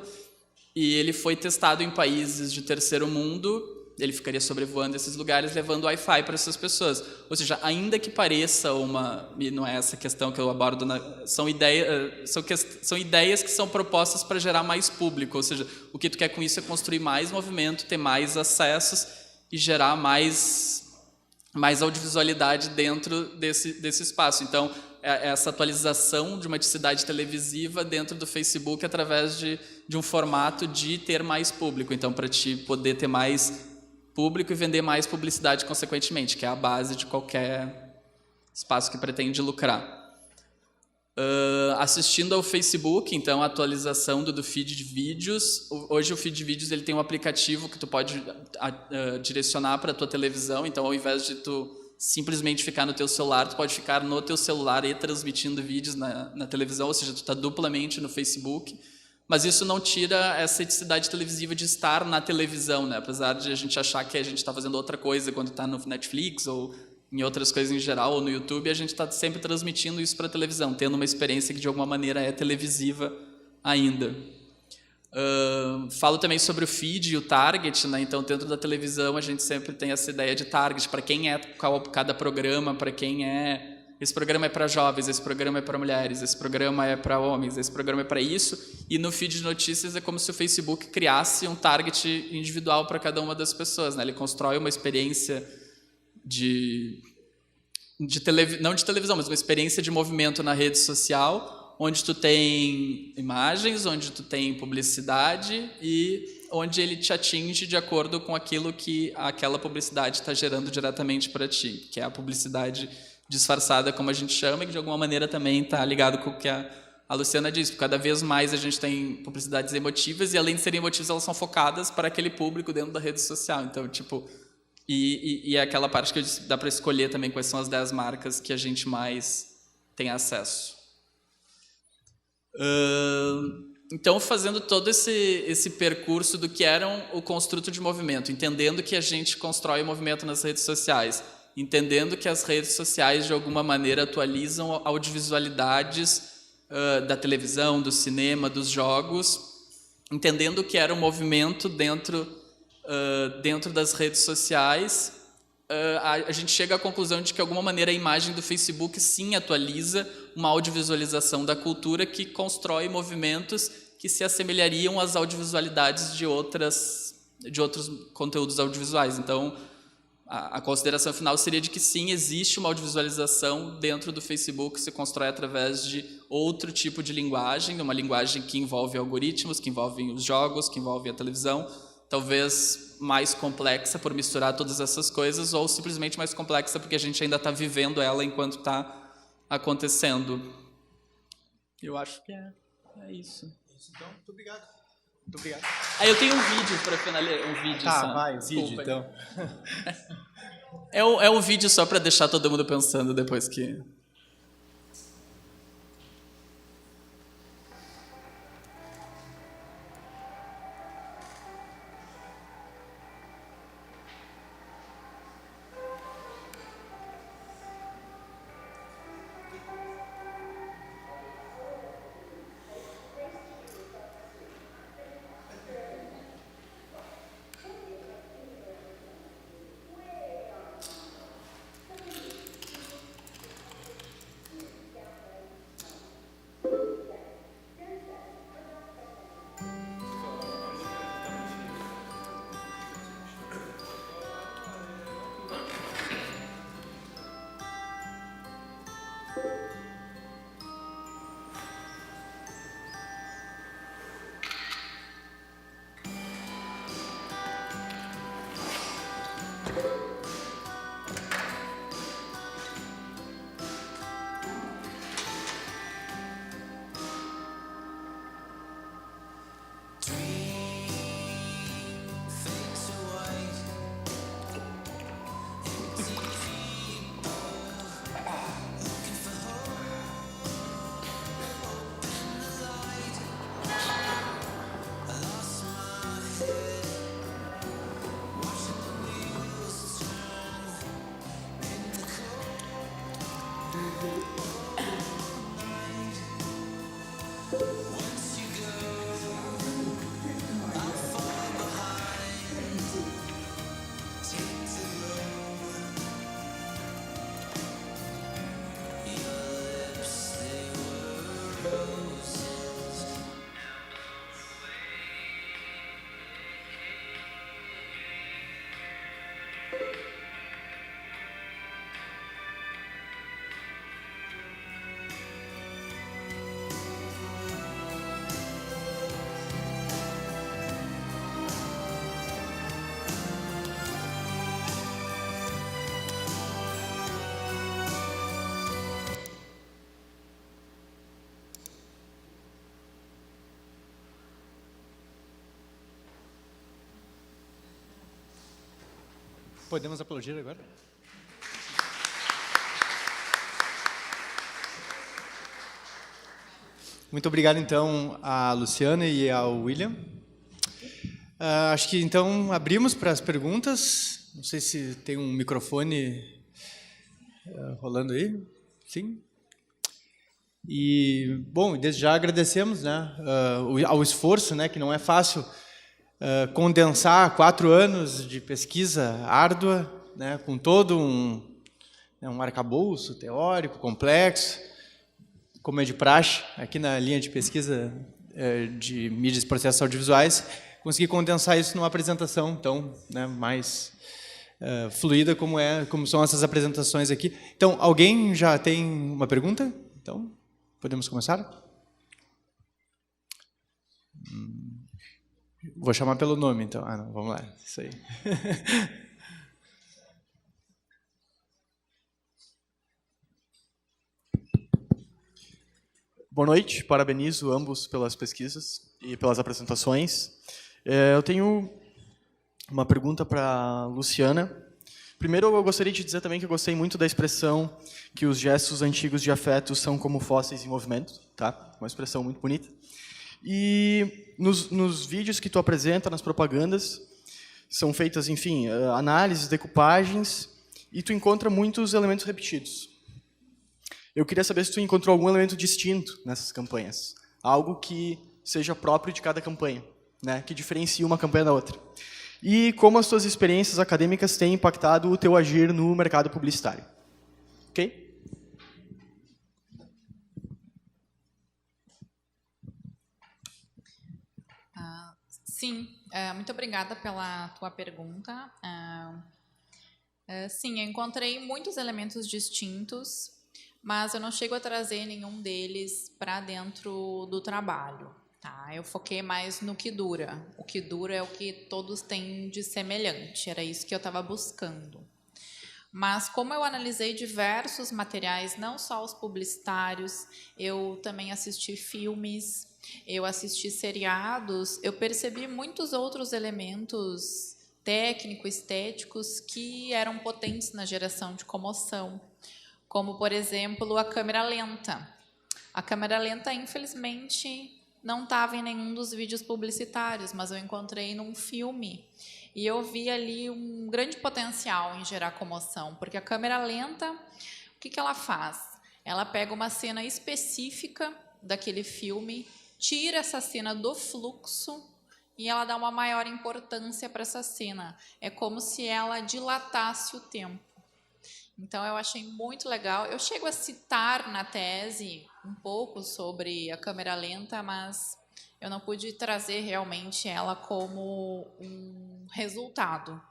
e ele foi testado em países de terceiro mundo, ele ficaria sobrevoando esses lugares, levando Wi-Fi para essas pessoas. Ou seja, ainda que pareça e não é essa questão que eu abordo, são ideias que são propostas para gerar mais público. Ou seja, o que tu quer com isso é construir mais movimento, ter mais acessos e gerar mais audiovisualidade dentro desse espaço. Então, essa atualização de uma cidade televisiva dentro do Facebook através de um formato de ter mais público. Então, para te poder ter mais público e vender mais publicidade consequentemente, que é a base de qualquer espaço que pretende lucrar. Assistindo ao Facebook, então, a atualização do feed de vídeos. Hoje o feed de vídeos ele tem um aplicativo que tu pode direcionar para a tua televisão. Então, ao invés de tu simplesmente ficar no teu celular, tu pode ficar no teu celular e transmitindo vídeos na televisão, ou seja, tu está duplamente no Facebook. Mas isso não tira essa eticidade televisiva de estar na televisão, né? Apesar de a gente achar que a gente está fazendo outra coisa quando está no Netflix ou em outras coisas em geral, ou no YouTube, a gente está sempre transmitindo isso para a televisão, tendo uma experiência que de alguma maneira é televisiva ainda. Falo também sobre o feed e o target, né? Então, dentro da televisão, a gente sempre tem essa ideia de target, para quem é cada programa, para quem é... Esse programa é para jovens, esse programa é para mulheres, esse programa é para homens, esse programa é para isso. E no feed de notícias é como se o Facebook criasse um target individual para cada uma das pessoas, né? Ele constrói uma experiência não de televisão, mas uma experiência de movimento na rede social, onde tu tem imagens, onde tu tem publicidade e onde ele te atinge de acordo com aquilo que aquela publicidade está gerando diretamente para ti, que é a publicidade disfarçada, como a gente chama, e que de alguma maneira também está ligado com o que a Luciana disse. Cada vez mais a gente tem publicidades emotivas e, além de serem emotivas, elas são focadas para aquele público dentro da rede social. Então, tipo... E é aquela parte que eu disse, dá para escolher também quais são as 10 marcas que a gente mais tem acesso. Então, fazendo todo esse percurso do que era o construto de movimento, entendendo que a gente constrói o movimento nas redes sociais, entendendo que as redes sociais, de alguma maneira, atualizam audiovisualidades da televisão, do cinema, dos jogos, entendendo que era um movimento dentro das redes sociais, a gente chega à conclusão de que, de alguma maneira, a imagem do Facebook sim atualiza uma audiovisualização da cultura que constrói movimentos que se assemelhariam às audiovisualidades de outros conteúdos audiovisuais. Então, a consideração final seria de que sim, existe uma audiovisualização dentro do Facebook que se constrói através de outro tipo de linguagem, uma linguagem que envolve algoritmos, que envolve os jogos, que envolve a televisão, talvez mais complexa por misturar todas essas coisas, ou simplesmente mais complexa porque a gente ainda está vivendo ela enquanto está acontecendo. Eu acho que é isso. Então, muito obrigado. Muito obrigado. Eu tenho um vídeo para finalizar. Um vídeo Tá, só. vai, Desculpa. vídeo, então. É um vídeo só para deixar todo mundo pensando depois que... Podemos aplaudir agora? Muito obrigado, então, à Luciana e ao William. Acho que, então, abrimos para as perguntas. Não sei se tem um microfone rolando aí. Sim? E, bom, desde já agradecemos, né, ao esforço, né, que não é fácil condensar 4 anos de pesquisa árdua, né, com todo um arcabouço teórico complexo, como é de praxe, aqui na linha de pesquisa de mídias e processos audiovisuais, conseguir condensar isso numa apresentação tão, né, mais fluida como são essas apresentações aqui. Então, alguém já tem uma pergunta? Então, podemos começar? Vou chamar pelo nome, então. Não, vamos lá, isso aí. Boa noite, parabenizo ambos pelas pesquisas e pelas apresentações. Eu tenho uma pergunta para a Luciana. Primeiro, eu gostaria de dizer também que eu gostei muito da expressão que os gestos antigos de afeto são como fósseis em movimento, tá? Uma expressão muito bonita. E nos vídeos que tu apresenta, nas propagandas, são feitas, enfim, análises, decoupagens, e tu encontra muitos elementos repetidos. Eu queria saber se tu encontrou algum elemento distinto nessas campanhas, algo que seja próprio de cada campanha, né, que diferencie uma campanha da outra. E como as tuas experiências acadêmicas têm impactado o teu agir no mercado publicitário. Ok? Sim, muito obrigada pela tua pergunta. Sim, eu encontrei muitos elementos distintos, mas eu não chego a trazer nenhum deles para dentro do trabalho. Tá? Eu foquei mais no que dura. O que dura é o que todos têm de semelhante, era isso que eu estava buscando. Mas como eu analisei diversos materiais, não só os publicitários, eu também assisti filmes, eu assisti seriados, eu percebi muitos outros elementos técnico-estéticos que eram potentes na geração de comoção, como, por exemplo, a câmera lenta. A câmera lenta, infelizmente, não estava em nenhum dos vídeos publicitários, mas eu encontrei num filme e eu vi ali um grande potencial em gerar comoção, porque a câmera lenta, o que ela faz? Ela pega uma cena específica daquele filme, tira essa cena do fluxo e ela dá uma maior importância para essa cena. É como se ela dilatasse o tempo. Então, eu achei muito legal. Eu chego a citar na tese um pouco sobre a câmera lenta, mas eu não pude trazer realmente ela como um resultado.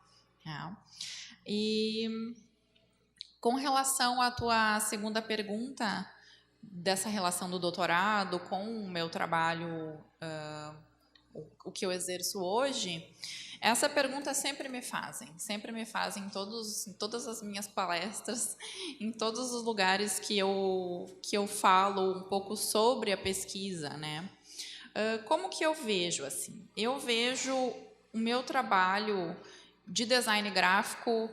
Tá? E com relação à tua segunda pergunta, dessa relação do doutorado com o meu trabalho, o que eu exerço hoje, essa pergunta sempre me fazem em todas as minhas palestras, em todos os lugares que eu falo um pouco sobre a pesquisa, né? Como que eu vejo assim? Eu vejo o meu trabalho de design gráfico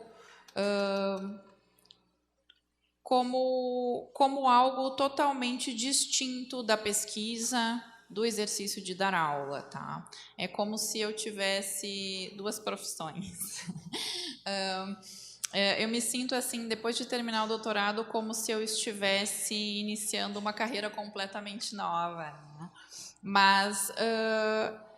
como algo totalmente distinto da pesquisa, do exercício de dar aula, tá? É como se eu tivesse 2 profissões. Eu me sinto assim, depois de terminar o doutorado, como se eu estivesse iniciando uma carreira completamente nova, né? Mas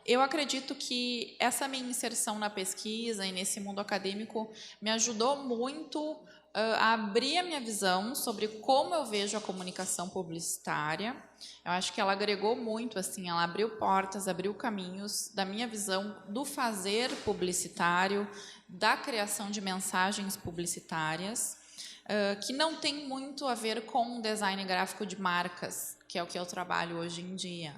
eu acredito que essa minha inserção na pesquisa e nesse mundo acadêmico me ajudou muito a abrir a minha visão sobre como eu vejo a comunicação publicitária. Eu acho que ela agregou muito, assim, ela abriu portas, abriu caminhos da minha visão do fazer publicitário, da criação de mensagens publicitárias, que não tem muito a ver com design gráfico de marcas, que é o que eu trabalho hoje em dia.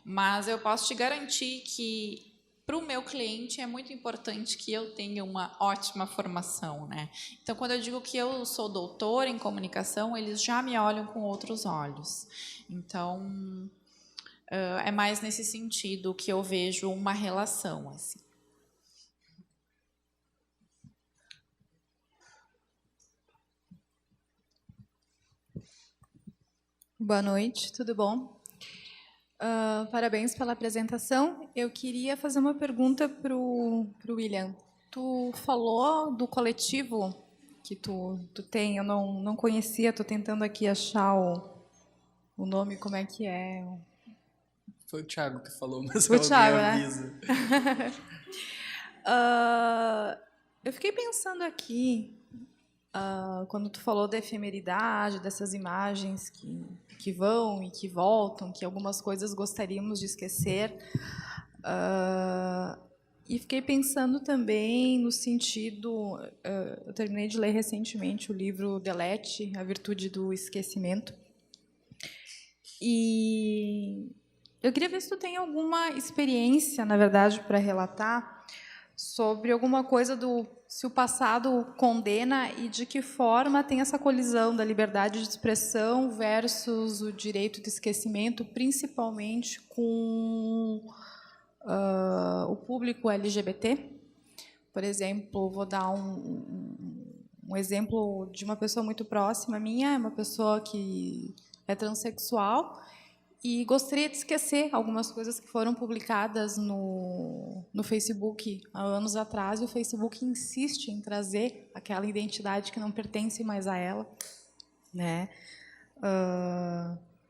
Mas eu posso te garantir que para o meu cliente é muito importante que eu tenha uma ótima formação, né? Então, quando eu digo que eu sou doutora em comunicação, eles já me olham com outros olhos. Então, é mais nesse sentido que eu vejo uma relação, assim. Boa noite, tudo bom? Parabéns pela apresentação. Eu queria fazer uma pergunta para o William. Tu falou do coletivo que tu tem, eu não conhecia, estou tentando aqui achar o nome, como é que é? Foi o Thiago que falou, mas O Thiago, alguém né? avisa. Eu fiquei pensando aqui, quando tu falou da efemeridade, dessas imagens que vão e que voltam, que algumas coisas gostaríamos de esquecer, e fiquei pensando também no sentido... eu terminei de ler recentemente o livro Delete, A Virtude do Esquecimento, e eu queria ver se tu tem alguma experiência, na verdade, para relatar sobre alguma coisa se o passado condena e de que forma tem essa colisão da liberdade de expressão versus o direito de esquecimento, principalmente com o público LGBT. Por exemplo, vou dar um exemplo de uma pessoa muito próxima minha, uma pessoa que é transexual, e gostaria de esquecer algumas coisas que foram publicadas no Facebook há anos atrás, e o Facebook insiste em trazer aquela identidade que não pertence mais a ela, né?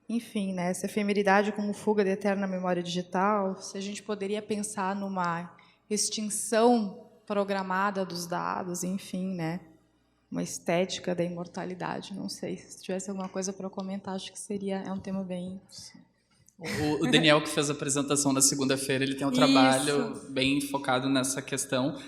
Enfim, né? Essa efemeridade como fuga de eterna memória digital, se a gente poderia pensar numa extinção programada dos dados, enfim, né? Uma estética da imortalidade, não sei. Se tivesse alguma coisa para comentar, acho que é um tema bem... O Daniel, que fez a apresentação na segunda-feira, ele tem um trabalho bem focado nessa questão.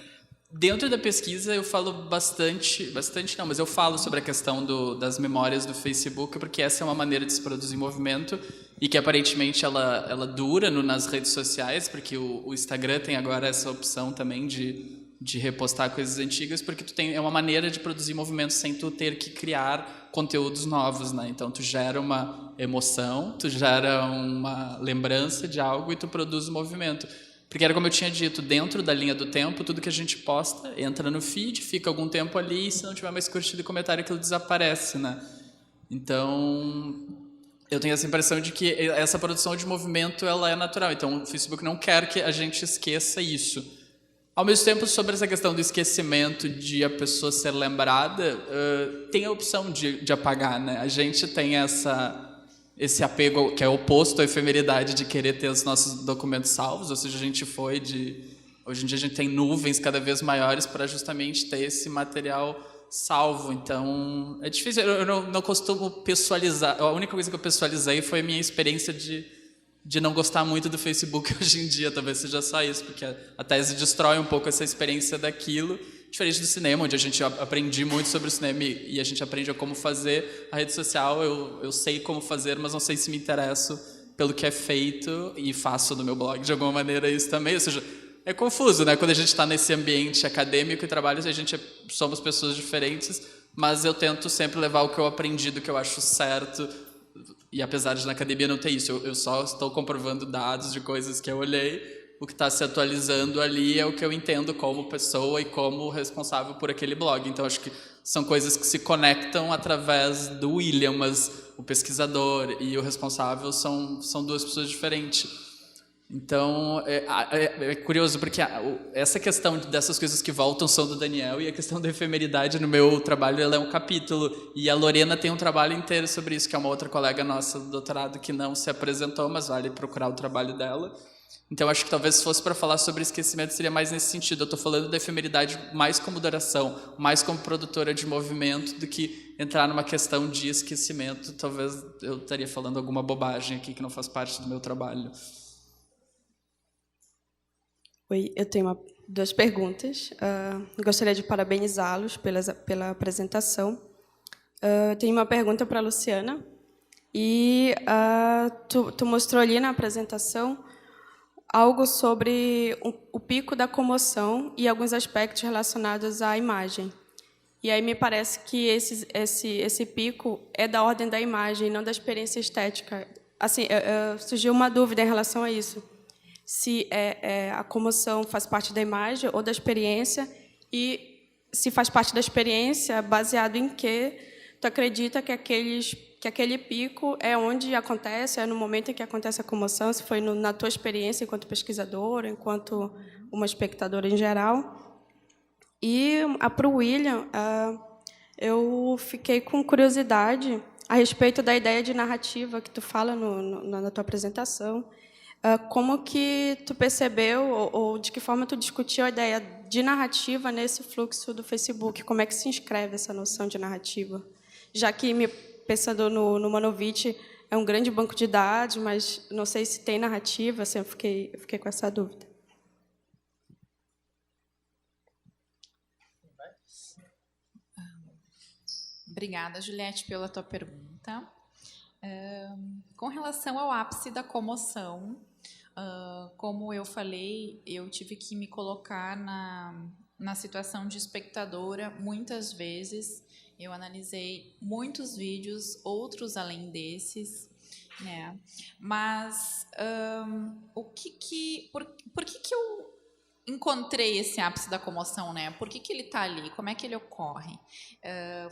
Dentro da pesquisa, eu falo bastante não, mas eu falo sobre a questão das memórias do Facebook, porque essa é uma maneira de se produzir movimento e que, aparentemente, ela dura nas redes sociais, porque o Instagram tem agora essa opção também de repostar coisas antigas, porque é uma maneira de produzir movimento sem tu ter que criar conteúdos novos, né? Então, tu gera uma emoção, tu gera uma lembrança de algo e tu produz o movimento. Porque era como eu tinha dito, dentro da linha do tempo, tudo que a gente posta entra no feed, fica algum tempo ali, e se não tiver mais curtido e comentário, aquilo desaparece, né? Então, eu tenho essa impressão de que essa produção de movimento ela é natural. Então, o Facebook não quer que a gente esqueça isso. Ao mesmo tempo, sobre essa questão do esquecimento, de a pessoa ser lembrada, tem a opção de apagar, né? A gente tem esse apego que é oposto à efemeridade de querer ter os nossos documentos salvos, ou seja, hoje em dia a gente tem nuvens cada vez maiores para justamente ter esse material salvo. Então, é difícil, eu não costumo pessoalizar. A única coisa que eu pessoalizei foi a minha experiência de não gostar muito do Facebook hoje em dia, talvez seja só isso, porque a tese destrói um pouco essa experiência daquilo, diferente do cinema, onde a gente aprendi muito sobre o cinema e a gente aprende a como fazer. A rede social, eu sei como fazer, mas não sei se me interesso pelo que é feito e faço no meu blog de alguma maneira isso também, ou seja, é confuso, né? Quando a gente está nesse ambiente acadêmico e trabalho, somos pessoas diferentes, mas eu tento sempre levar o que eu aprendi, do que eu acho certo. E apesar de na academia não ter isso, eu só estou comprovando dados de coisas que eu olhei. O que está se atualizando ali é o que eu entendo como pessoa e como responsável por aquele blog. Então, acho que são coisas que se conectam através do William, mas o pesquisador e o responsável são duas pessoas diferentes. Então, é curioso, porque essa questão dessas coisas que voltam são do Daniel, e a questão da efemeridade no meu trabalho ela é um capítulo. E a Lorena tem um trabalho inteiro sobre isso, que é uma outra colega nossa do doutorado que não se apresentou, mas vale procurar o trabalho dela. Então, acho que talvez se fosse para falar sobre esquecimento, seria mais nesse sentido. Eu estou falando da efemeridade mais como duração, mais como produtora de movimento, do que entrar numa questão de esquecimento. Talvez eu estaria falando alguma bobagem aqui que não faz parte do meu trabalho. Oi, eu tenho duas perguntas. Gostaria de parabenizá-los pela apresentação. Tenho uma pergunta para a Luciana. E tu mostrou ali na apresentação algo sobre o pico da comoção e alguns aspectos relacionados à imagem. E aí me parece que esse pico é da ordem da imagem, não da experiência estética. Assim, surgiu uma dúvida em relação a isso. Se a comoção faz parte da imagem ou da experiência, e se faz parte da experiência, baseado em que tu acredita que que aquele pico é onde acontece, é no momento em que acontece a comoção, se foi na tua experiência enquanto pesquisadora, enquanto uma espectadora em geral. E para o William, eu fiquei com curiosidade a respeito da ideia de narrativa que tu fala na tua apresentação. Como que tu percebeu, ou de que forma tu discutiu a ideia de narrativa nesse fluxo do Facebook? Como é que se inscreve essa noção de narrativa? Já que, pensando no Manovich, é um grande banco de dados, mas não sei se tem narrativa, assim, eu fiquei com essa dúvida. Obrigada, Juliette, pela tua pergunta. Com relação ao ápice da comoção, como eu falei, eu tive que me colocar na situação de espectadora muitas vezes. Eu analisei muitos vídeos, outros além desses, né? Mas por que eu encontrei esse ápice da comoção, né? Por que ele está ali? Como é que ele ocorre?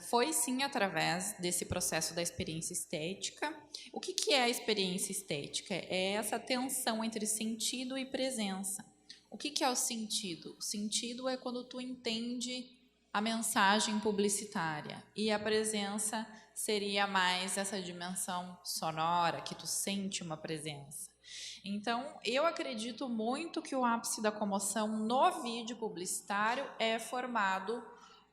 Foi, sim, através desse processo da experiência estética. O que é a experiência estética? É essa tensão entre sentido e presença. O que é o sentido? O sentido é quando tu entende a mensagem publicitária, e a presença seria mais essa dimensão sonora, que tu sente uma presença. Então, eu acredito muito que o ápice da comoção no vídeo publicitário é formado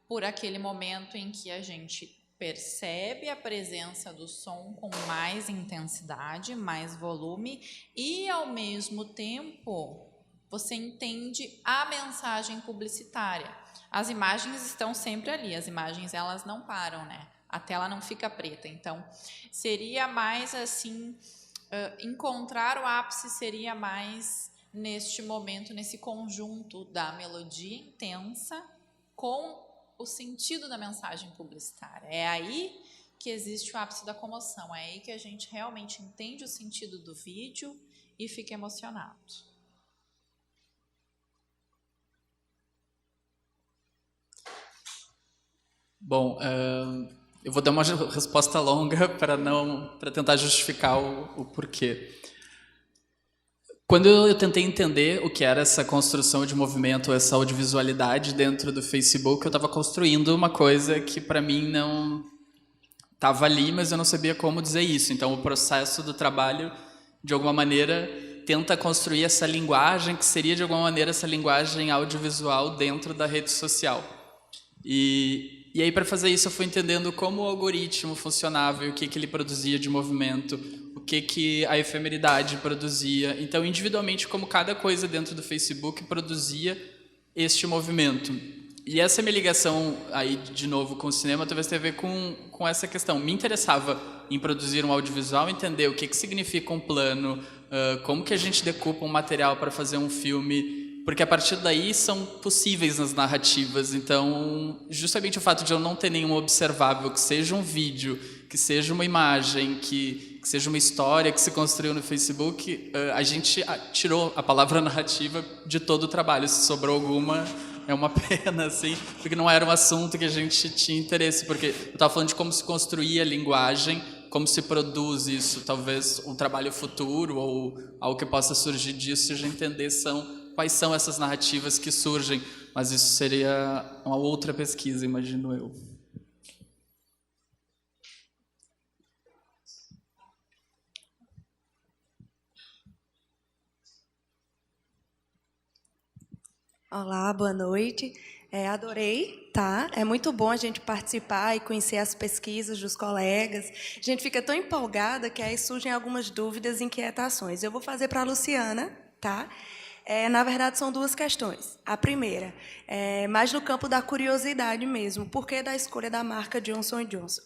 por aquele momento em que a gente percebe a presença do som com mais intensidade, mais volume, e, ao mesmo tempo, você entende a mensagem publicitária. As imagens estão sempre ali, as imagens elas não param, né? A tela não fica preta. Então, seria mais assim, encontrar o ápice seria mais neste momento, nesse conjunto da melodia intensa com o sentido da mensagem publicitária. É aí que existe o ápice da comoção, é aí que a gente realmente entende o sentido do vídeo e fica emocionado. Bom, eu vou dar uma resposta longa para tentar justificar o porquê. Quando eu tentei entender o que era essa construção de movimento, essa audiovisualidade dentro do Facebook, eu estava construindo uma coisa que para mim não estava ali, mas eu não sabia como dizer isso. Então, o processo do trabalho, de alguma maneira, tenta construir essa linguagem que seria, de alguma maneira, essa linguagem audiovisual dentro da rede social. E aí, para fazer isso, eu fui entendendo como o algoritmo funcionava e o que ele produzia de movimento, o que a efemeridade produzia. Então, individualmente, como cada coisa dentro do Facebook produzia este movimento. E essa minha ligação, aí, de novo, com o cinema, talvez tenha a ver com essa questão. Me interessava em produzir um audiovisual, entender o que significa um plano, como que a gente decupa um material para fazer um filme, porque a partir daí são possíveis nas narrativas. Então, justamente o fato de eu não ter nenhum observável, que seja um vídeo, que seja uma imagem, que seja uma história que se construiu no Facebook, a gente tirou a palavra narrativa de todo o trabalho. Se sobrou alguma, é uma pena, assim, porque não era um assunto que a gente tinha interesse, porque eu estava falando de como se construía a linguagem, como se produz isso. Talvez um trabalho futuro ou algo que possa surgir disso, seja entender quais são essas narrativas que surgem, mas isso seria uma outra pesquisa, imagino eu. Olá, boa noite. Adorei, tá? É muito bom a gente participar e conhecer as pesquisas dos colegas. A gente fica tão empolgada que aí surgem algumas dúvidas e inquietações. Eu vou fazer para a Luciana, tá? Na verdade, são duas questões. A primeira, mais no campo da curiosidade mesmo. Por que da escolha da marca Johnson & Johnson?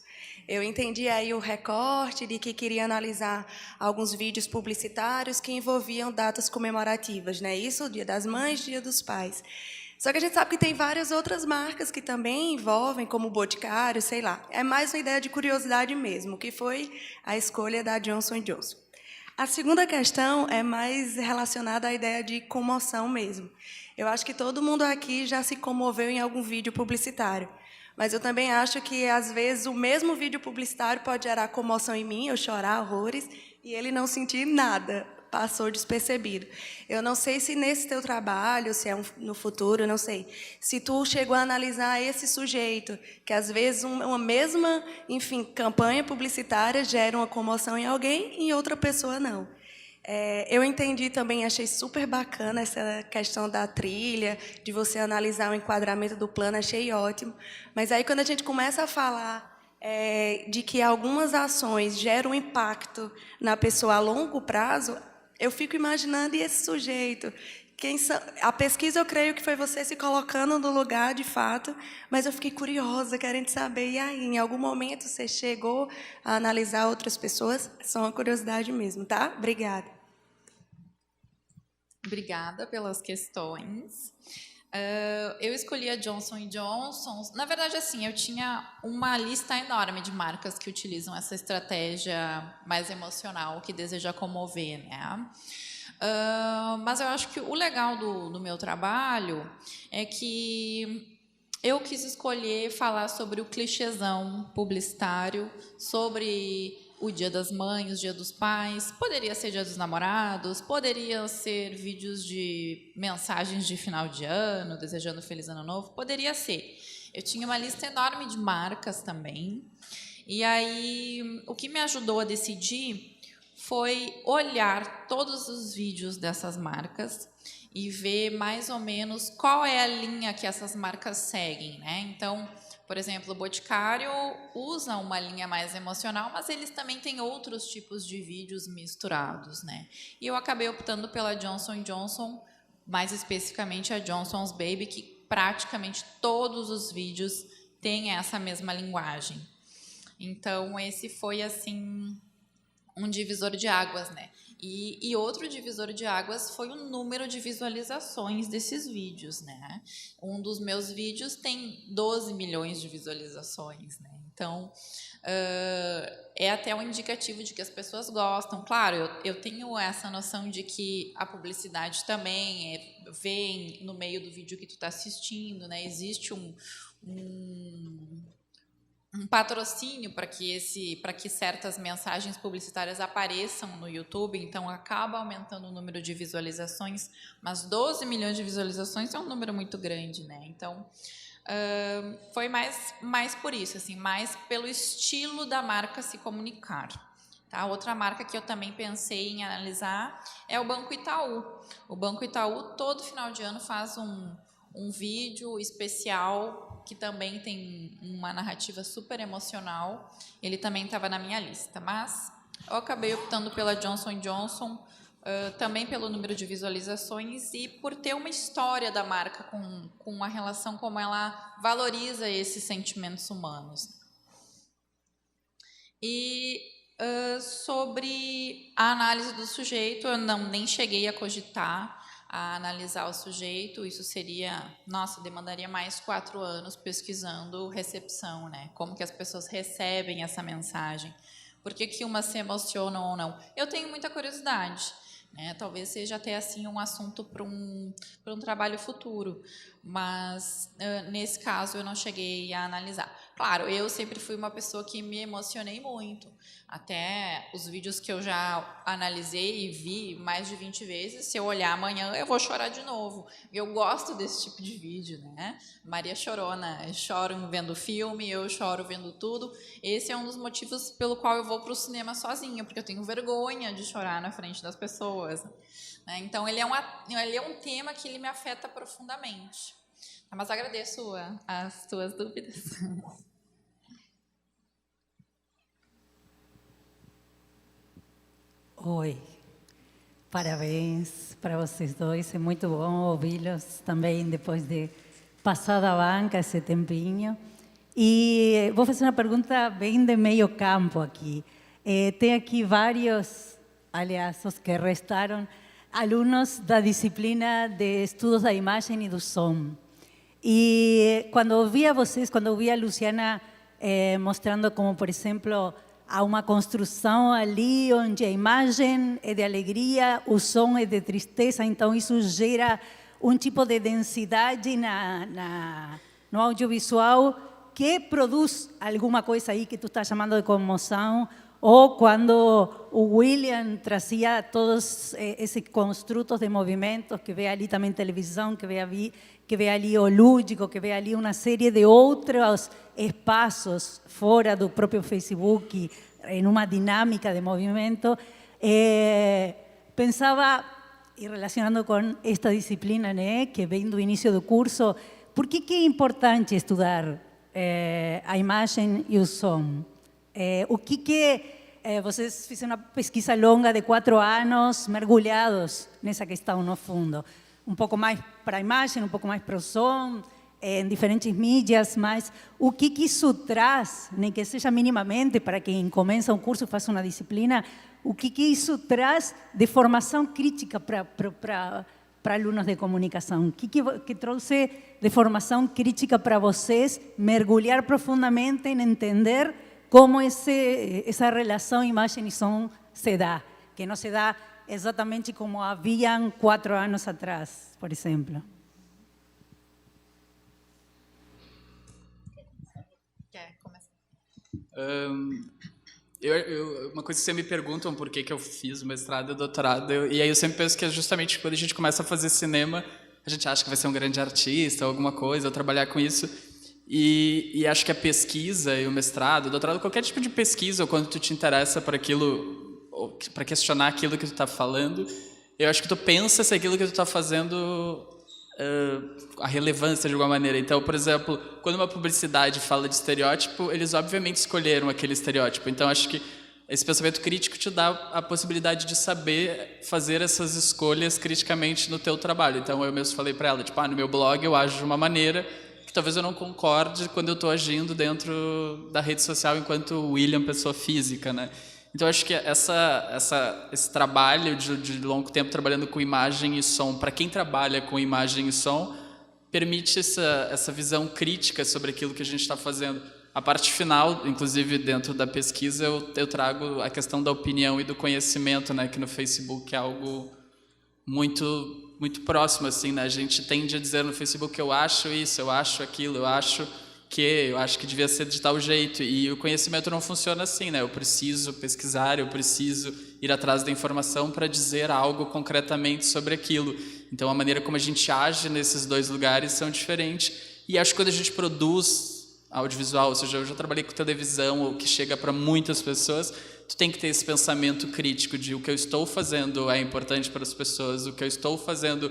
Eu entendi aí o recorte de que queria analisar alguns vídeos publicitários que envolviam datas comemorativas, né? Isso, Dia das Mães, Dia dos Pais. Só que a gente sabe que tem várias outras marcas que também envolvem, como o Boticário, sei lá. É mais uma ideia de curiosidade mesmo, que foi a escolha da Johnson & Johnson. A segunda questão é mais relacionada à ideia de comoção mesmo. Eu acho que todo mundo aqui já se comoveu em algum vídeo publicitário. Mas eu também acho que, às vezes, o mesmo vídeo publicitário pode gerar comoção em mim, eu chorar horrores, e ele não sentir nada, passou despercebido. Eu não sei se nesse teu trabalho, se é no futuro, não sei, se tu chegou a analisar esse sujeito, que às vezes uma mesma, enfim, campanha publicitária gera uma comoção em alguém e em outra pessoa não. Eu entendi também, achei super bacana essa questão da trilha, de você analisar o enquadramento do plano, achei ótimo. Mas aí, quando a gente começa a falar de que algumas ações geram impacto na pessoa a longo prazo, eu fico imaginando, e esse sujeito? A pesquisa, eu creio que foi você se colocando no lugar, de fato, mas eu fiquei curiosa, querendo saber, e aí, em algum momento você chegou a analisar outras pessoas? Só uma curiosidade mesmo, tá? Obrigada. Obrigada pelas questões. Eu escolhi a Johnson & Johnson. Na verdade, assim, eu tinha uma lista enorme de marcas que utilizam essa estratégia mais emocional, que deseja comover, né? Mas eu acho que o legal do meu trabalho é que eu quis escolher falar sobre o clichêzão publicitário, sobre o Dia das Mães, o Dia dos Pais, poderia ser Dia dos Namorados, poderiam ser vídeos de mensagens de final de ano, desejando Feliz Ano Novo, poderia ser. Eu tinha uma lista enorme de marcas também, e aí o que me ajudou a decidir foi olhar todos os vídeos dessas marcas e ver mais ou menos qual é a linha que essas marcas seguem, né? Então, por exemplo, o Boticário usa uma linha mais emocional, mas eles também têm outros tipos de vídeos misturados, né? E eu acabei optando pela Johnson & Johnson, mais especificamente a Johnson's Baby, que praticamente todos os vídeos têm essa mesma linguagem. Então, esse foi, assim, um divisor de águas, né? E outro divisor de águas foi o número de visualizações desses vídeos, né? Um dos meus vídeos tem 12 milhões de visualizações, né? Então, é até um indicativo de que as pessoas gostam. Claro, eu tenho essa noção de que a publicidade também vem no meio do vídeo que tu está assistindo, né? Existe um patrocínio para que certas mensagens publicitárias apareçam no YouTube, então acaba aumentando o número de visualizações, mas 12 milhões de visualizações é um número muito grande, né? Então, foi mais por isso, assim, mais pelo estilo da marca se comunicar. Tá? Outra marca que eu também pensei em analisar é o Banco Itaú. O Banco Itaú, todo final de ano, faz um vídeo especial que também tem uma narrativa super emocional. Ele também estava na minha lista, mas eu acabei optando pela Johnson & Johnson, também pelo número de visualizações e por ter uma história da marca com a relação como ela valoriza esses sentimentos humanos. E sobre a análise do sujeito, eu nem cheguei a cogitar a analisar o sujeito, isso seria, nossa, demandaria mais 4 anos pesquisando recepção, né? Como que as pessoas recebem essa mensagem, por que umas se emocionam ou não. Eu tenho muita curiosidade, né? Talvez seja até assim um assunto para um trabalho futuro, mas nesse caso eu não cheguei a analisar. Claro, eu sempre fui uma pessoa que me emocionei muito. Até os vídeos que eu já analisei e vi mais de 20 vezes, se eu olhar amanhã, eu vou chorar de novo. Eu gosto desse tipo de vídeo, né? Maria Chorona, eu choro vendo filme, eu choro vendo tudo. Esse é um dos motivos pelo qual eu vou para o cinema sozinha, porque eu tenho vergonha de chorar na frente das pessoas. Né? Então, ele é um tema que ele me afeta profundamente. Mas agradeço as tuas dúvidas. Oi, parabéns para vocês dois, é muito bom ouvi-los também depois de passar da banca esse tempinho. E vou fazer uma pergunta bem de meio campo aqui. Tem aqui vários, aliás, os que restaram, alunos da disciplina de estudos da imagem e do som. E quando ouvia vocês, quando ouvia a Luciana mostrando como, por exemplo, há uma construção ali onde a imagem é de alegria, o som é de tristeza, então isso gera um tipo de densidade no audiovisual que produz alguma coisa aí que tu está chamando de comoção, ou quando o William trazia todos esses construtos de movimentos, que vê ali também televisão, que vê ali o lúdico, que vê ali uma série de outros espaços fora do próprio Facebook, em uma dinâmica de movimento. Pensava, e relacionando com esta disciplina, né, que vem do início do curso, por que é importante estudar a imagem e o som? O que vocês fizeram uma pesquisa longa de 4 anos, mergulhados nessa questão no fundo. Um pouco mais para a imagem, um pouco mais para o som, em diferentes mídias, mas o que isso traz, nem que seja minimamente para quem começa um curso, faz uma disciplina, o que isso traz de formação crítica para alunos de comunicação? O que trouxe de formação crítica para vocês mergulhar profundamente em entender como essa relação imagem e som se dá, que não se dá exatamente como haviam 4 anos atrás, por exemplo. Quer começar? Uma coisa que você me perguntam por que eu fiz o mestrado e o doutorado, e aí eu sempre penso que é justamente quando a gente começa a fazer cinema, a gente acha que vai ser um grande artista, alguma coisa, ou trabalhar com isso. E acho que a pesquisa e o mestrado, o doutorado, qualquer tipo de pesquisa, ou quando tu te interessa por aquilo, para questionar aquilo que tu está falando, eu acho que tu pensa se aquilo que tu está fazendo a relevância de alguma maneira. Então, por exemplo, quando uma publicidade fala de estereótipo, eles obviamente escolheram aquele estereótipo. Então, acho que esse pensamento crítico te dá a possibilidade de saber fazer essas escolhas criticamente no teu trabalho. Então, eu mesmo falei para ela, tipo, no meu blog eu ajo de uma maneira que talvez eu não concorde quando eu estou agindo dentro da rede social enquanto William, pessoa física, né? Então, acho que esse trabalho de longo tempo trabalhando com imagem e som, para quem trabalha com imagem e som, permite essa visão crítica sobre aquilo que a gente está fazendo. A parte final, inclusive dentro da pesquisa, eu trago a questão da opinião e do conhecimento, né, que no Facebook é algo muito, muito próximo, assim, né? A gente tende a dizer no Facebook, eu acho isso, eu acho aquilo, eu acho que devia ser de tal jeito, e o conhecimento não funciona assim, né? Eu preciso pesquisar, eu preciso ir atrás da informação para dizer algo concretamente sobre aquilo. Então, a maneira como a gente age nesses dois lugares são diferentes, e acho que quando a gente produz audiovisual, ou seja, eu já trabalhei com televisão, o que chega para muitas pessoas, tu tem que ter esse pensamento crítico de o que eu estou fazendo é importante para as pessoas, o que eu estou fazendo.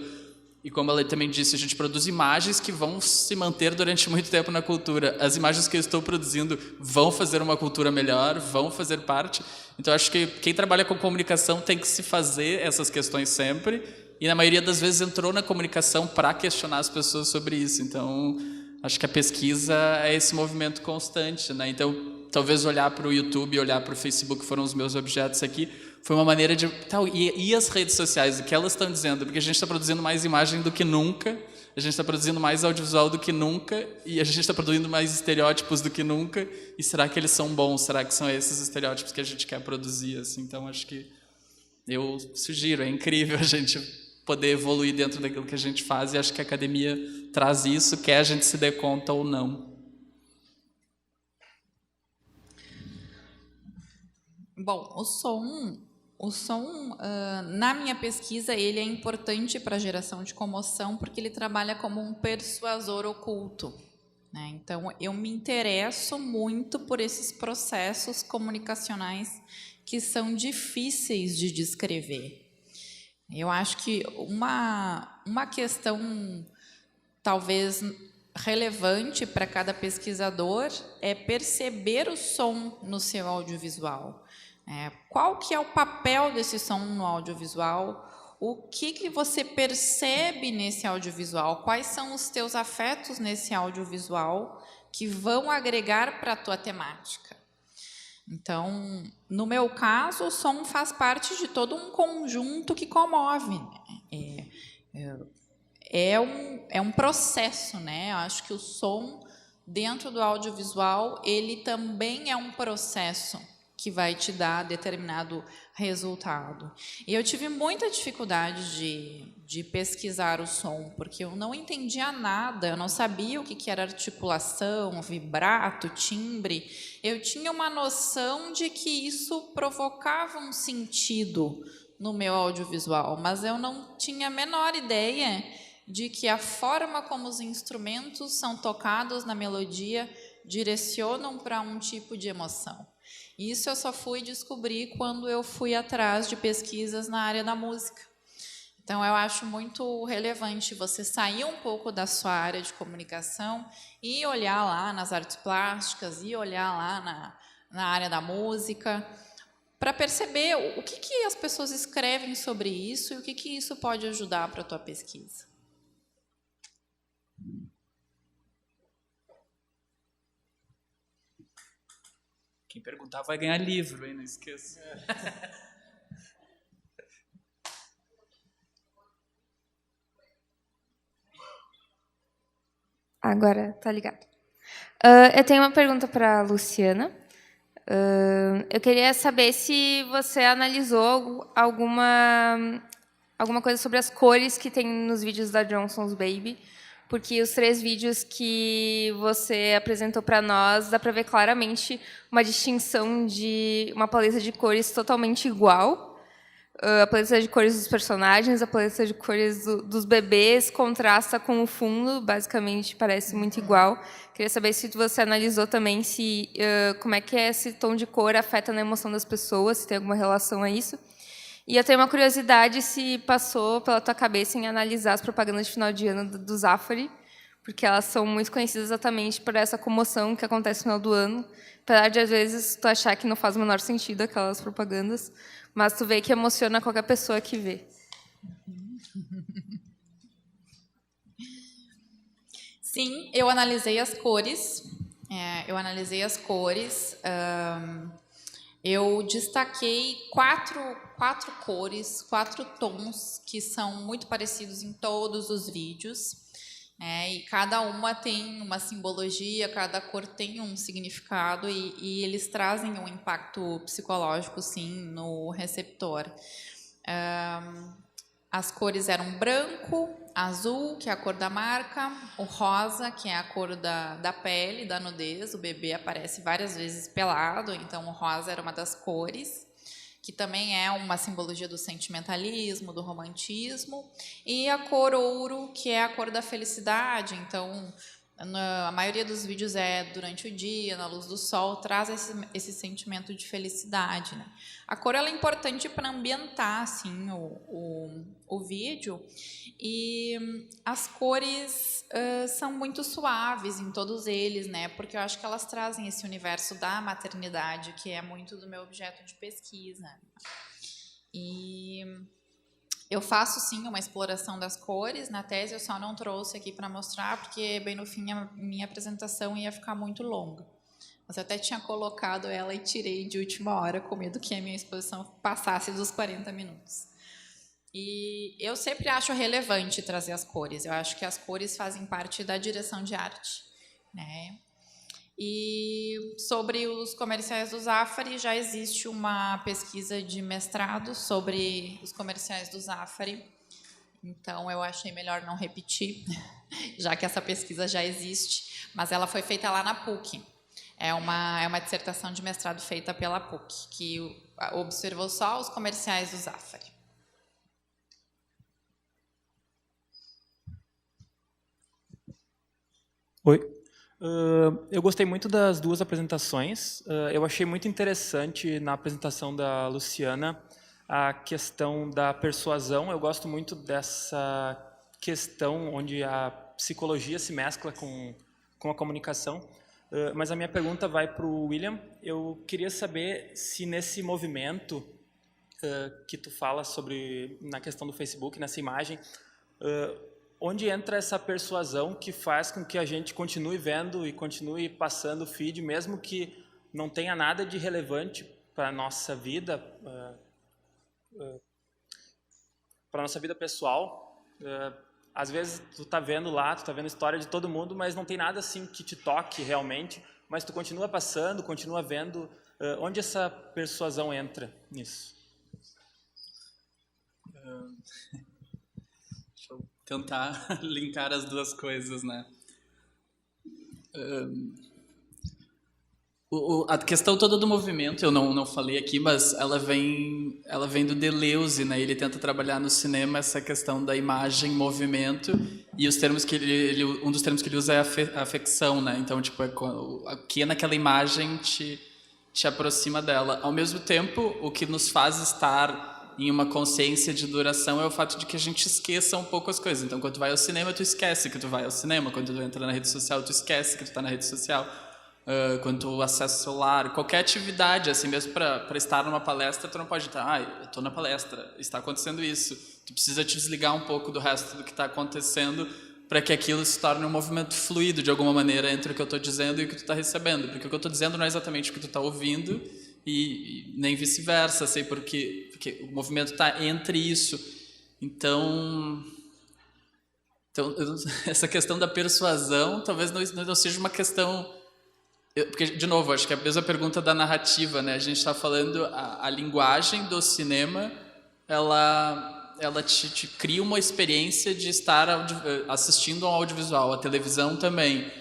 E como ela também disse, a gente produz imagens que vão se manter durante muito tempo na cultura. As imagens que eu estou produzindo vão fazer uma cultura melhor, vão fazer parte. Então, acho que quem trabalha com comunicação tem que se fazer essas questões sempre. E, na maioria das vezes, entrou na comunicação para questionar as pessoas sobre isso. Então, acho que a pesquisa é esse movimento constante, né? Então, talvez olhar para o YouTube, olhar para o Facebook, que foram os meus objetos aqui, foi uma maneira de... E as redes sociais, o que elas estão dizendo? Porque a gente está produzindo mais imagem do que nunca, a gente está produzindo mais audiovisual do que nunca, e a gente está produzindo mais estereótipos do que nunca, e será que eles são bons? Será que são esses estereótipos que a gente quer produzir? Assim? Então, acho que eu sugiro, é incrível a gente poder evoluir dentro daquilo que a gente faz, e acho que a academia traz isso, quer a gente se dê conta ou não. Bom, o som, na minha pesquisa, ele é importante para a geração de comoção, porque ele trabalha como um persuasor oculto, né? Então, eu me interesso muito por esses processos comunicacionais que são difíceis de descrever. Eu acho que uma questão, talvez relevante para cada pesquisador, é perceber o som no seu audiovisual. Qual que é o papel desse som no audiovisual? O que você percebe nesse audiovisual? Quais são os teus afetos nesse audiovisual que vão agregar para a tua temática? Então, no meu caso, o som faz parte de todo um conjunto que comove, né? É um processo, né? Eu acho que o som, dentro do audiovisual, ele também é um processo que vai te dar determinado resultado. E eu tive muita dificuldade de pesquisar o som, porque eu não entendia nada, eu não sabia o que era articulação, vibrato, timbre. Eu tinha uma noção de que isso provocava um sentido no meu audiovisual, mas eu não tinha a menor ideia de que a forma como os instrumentos são tocados na melodia direcionam para um tipo de emoção. Isso eu só fui descobrir quando eu fui atrás de pesquisas na área da música. Então, eu acho muito relevante você sair um pouco da sua área de comunicação e olhar lá nas artes plásticas, e olhar lá na área da música, para perceber o que as pessoas escrevem sobre isso e o que isso pode ajudar para a tua pesquisa. Quem perguntar vai ganhar livro, hein? Não esqueça. Agora, tá ligado. Eu tenho uma pergunta para a Luciana. Eu queria saber se você analisou alguma coisa sobre as cores que tem nos vídeos da Johnson's Baby, porque os 3 vídeos que você apresentou para nós, dá para ver claramente uma distinção de uma paleta de cores totalmente igual. A paleta de cores dos personagens, a paleta de cores dos bebês contrasta com o fundo, basicamente parece muito igual. Queria saber se você analisou também como é que esse tom de cor afeta na emoção das pessoas, se tem alguma relação a isso. E eu tenho uma curiosidade se passou pela tua cabeça em analisar as propagandas de final de ano do Zafari, porque elas são muito conhecidas exatamente por essa comoção que acontece no final do ano, apesar de, às vezes, tu achar que não faz o menor sentido aquelas propagandas, mas tu vê que emociona qualquer pessoa que vê. Sim, eu analisei as cores. Eu destaquei quatro cores, 4 tons que são muito parecidos em todos os vídeos. E cada uma tem uma simbologia, cada cor tem um significado e eles trazem um impacto psicológico, sim, no receptor. As cores eram branco, azul, que é a cor da marca, o rosa, que é a cor da pele, da nudez. O bebê aparece várias vezes pelado, então o rosa era uma das cores, que também é uma simbologia do sentimentalismo, do romantismo, e a cor ouro, que é a cor da felicidade. Então, a maioria dos vídeos é durante o dia, na luz do sol, traz esse sentimento de felicidade, né? A cor ela é importante para ambientar assim, o vídeo, e as cores são muito suaves em todos eles, né? Porque eu acho que elas trazem esse universo da maternidade, que é muito do meu objeto de pesquisa. E eu faço, sim, uma exploração das cores na tese, eu só não trouxe aqui para mostrar, porque bem no fim a minha apresentação ia ficar muito longa. Mas eu até tinha colocado ela e tirei de última hora, com medo que a minha exposição passasse dos 40 minutos. E eu sempre acho relevante trazer as cores, eu acho que as cores fazem parte da direção de arte, né? E sobre os comerciais do Zafari, já existe uma pesquisa de mestrado sobre os comerciais do Zafari, então eu achei melhor não repetir, já que essa pesquisa já existe, mas ela foi feita lá na PUC. É uma dissertação de mestrado feita pela PUC, que observou só os comerciais do Zafari. Oi. Eu gostei muito das 2 apresentações. Eu achei muito interessante na apresentação da Luciana a questão da persuasão. Eu gosto muito dessa questão onde a psicologia se mescla com a comunicação. Mas a minha pergunta vai para o William. Eu queria saber se nesse movimento que tu fala sobre na questão do Facebook, nessa imagem, onde entra essa persuasão que faz com que a gente continue vendo e continue passando o feed, mesmo que não tenha nada de relevante para a nossa vida, para a nossa vida pessoal. Às vezes tu está vendo lá, tu está vendo a história de todo mundo, mas não tem nada assim que te toque realmente, mas tu continua passando, continua vendo. Onde essa persuasão entra nisso? Deixa eu tentar linkar as duas coisas, né? A questão toda do movimento, eu não falei aqui, mas ela vem do Deleuze, né? Ele tenta trabalhar no cinema essa questão da imagem, movimento, e os termos que um dos termos que ele usa é a afecção, né? Então, tipo, o que naquela imagem te aproxima dela. Ao mesmo tempo, o que nos faz estar em uma consciência de duração é o fato de que a gente esqueça um pouco as coisas. Então, quando tu vai ao cinema, tu esquece que tu vai ao cinema. Quando tu entra na rede social, tu esquece que tu está na rede social. Quando tu acessa o celular, qualquer atividade, assim mesmo para estar numa palestra, tu não pode estar, eu estou na palestra, está acontecendo isso. Tu precisa te desligar um pouco do resto do que está acontecendo para que aquilo se torne um movimento fluido de alguma maneira entre o que eu estou dizendo e o que tu está recebendo. Porque o que eu estou dizendo não é exatamente o que tu está ouvindo e nem vice-versa, assim, porque o movimento está entre isso. Então, essa questão da persuasão talvez não seja uma questão... Porque, de novo, acho que é a mesma pergunta da narrativa, né? A gente está falando, a linguagem do cinema, ela te cria uma experiência de estar assistindo ao audiovisual, a televisão também.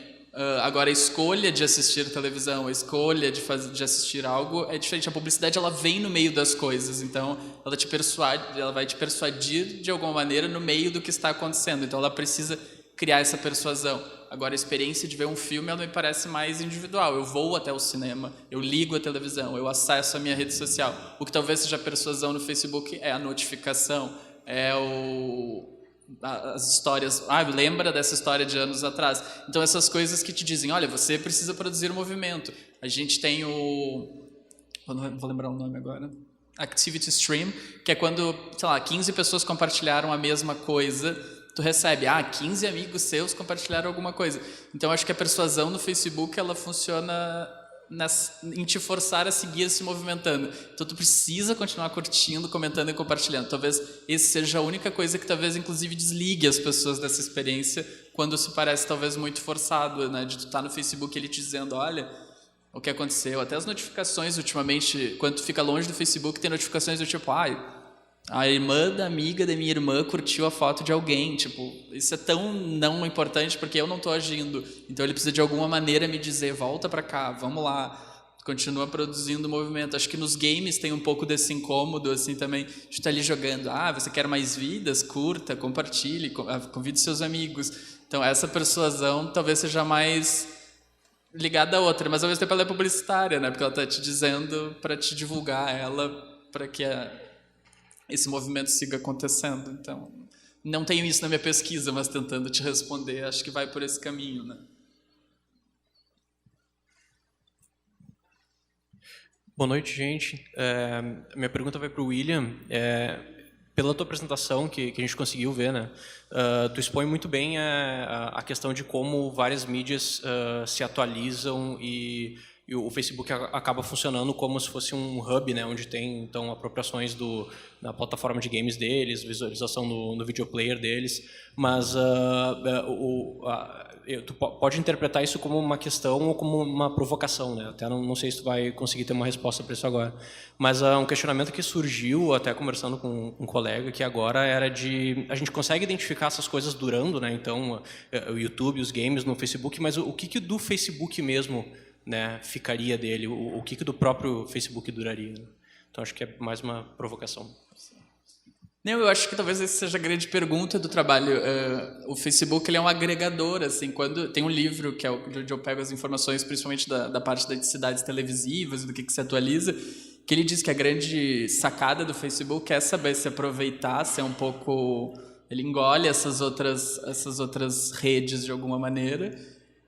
Agora, a escolha de assistir televisão, a escolha de assistir algo é diferente. A publicidade, ela vem no meio das coisas, então ela vai te persuadir de alguma maneira no meio do que está acontecendo. Então, ela precisa criar essa persuasão. Agora, a experiência de ver um filme, ela me parece mais individual. Eu vou até o cinema, eu ligo a televisão, eu acesso a minha rede social. O que talvez seja persuasão no Facebook é a notificação, é as histórias. Lembra dessa história de anos atrás? Então, essas coisas que te dizem, olha, você precisa produzir um movimento. A gente tem não vou lembrar o nome agora. Activity Stream, que é quando, sei lá, 15 pessoas compartilharam a mesma coisa. Tu recebe, 15 amigos seus compartilharam alguma coisa. Então, acho que a persuasão no Facebook, ela funciona em te forçar a seguir se movimentando. Então, tu precisa continuar curtindo, comentando e compartilhando. Talvez esse seja a única coisa que talvez, inclusive, desligue as pessoas dessa experiência quando se parece, talvez, muito forçado, né? De tu estar no Facebook ele te dizendo, olha, o que aconteceu. Até as notificações, ultimamente, quando tu fica longe do Facebook, tem notificações do tipo, a irmã da amiga da minha irmã curtiu a foto de alguém. Tipo, isso é tão não importante porque eu não estou agindo. Então ele precisa de alguma maneira me dizer, volta para cá, vamos lá, continua produzindo movimento. Acho que nos games tem um pouco desse incômodo assim também, de estar ali jogando. Você quer mais vidas? Curta, compartilhe, convide seus amigos. Então essa persuasão talvez seja mais ligada a outra, mas ao mesmo tempo ela é publicitária, né? Porque ela está te dizendo para te divulgar ela, para que esse movimento siga acontecendo. Então, não tenho isso na minha pesquisa, mas tentando te responder, acho que vai por esse caminho, né? Boa noite, gente. Minha pergunta vai para o William. Pela tua apresentação, que a gente conseguiu ver, né? Tu expõe muito bem a questão de como várias mídias se atualizam e o Facebook acaba funcionando como se fosse um hub, né, onde tem então apropriações da plataforma de games deles, visualização no video player deles, mas tu pode interpretar isso como uma questão ou como uma provocação, né? Até não sei se tu vai conseguir ter uma resposta para isso agora, mas um questionamento que surgiu até conversando com um colega que agora era de a gente consegue identificar essas coisas durando, né? Então o YouTube, os games no Facebook, mas o que do Facebook mesmo, né, ficaria dele, o que do próprio Facebook duraria, né? Então acho que é mais uma provocação. Não, eu acho que talvez essa seja a grande pergunta do trabalho. O Facebook ele é um agregador, assim, quando tem um livro que é onde eu pego as informações, principalmente da parte das cidades televisivas, do que se atualiza, que ele diz que a grande sacada do Facebook é saber se aproveitar, ser um pouco, ele engole essas outras redes de alguma maneira.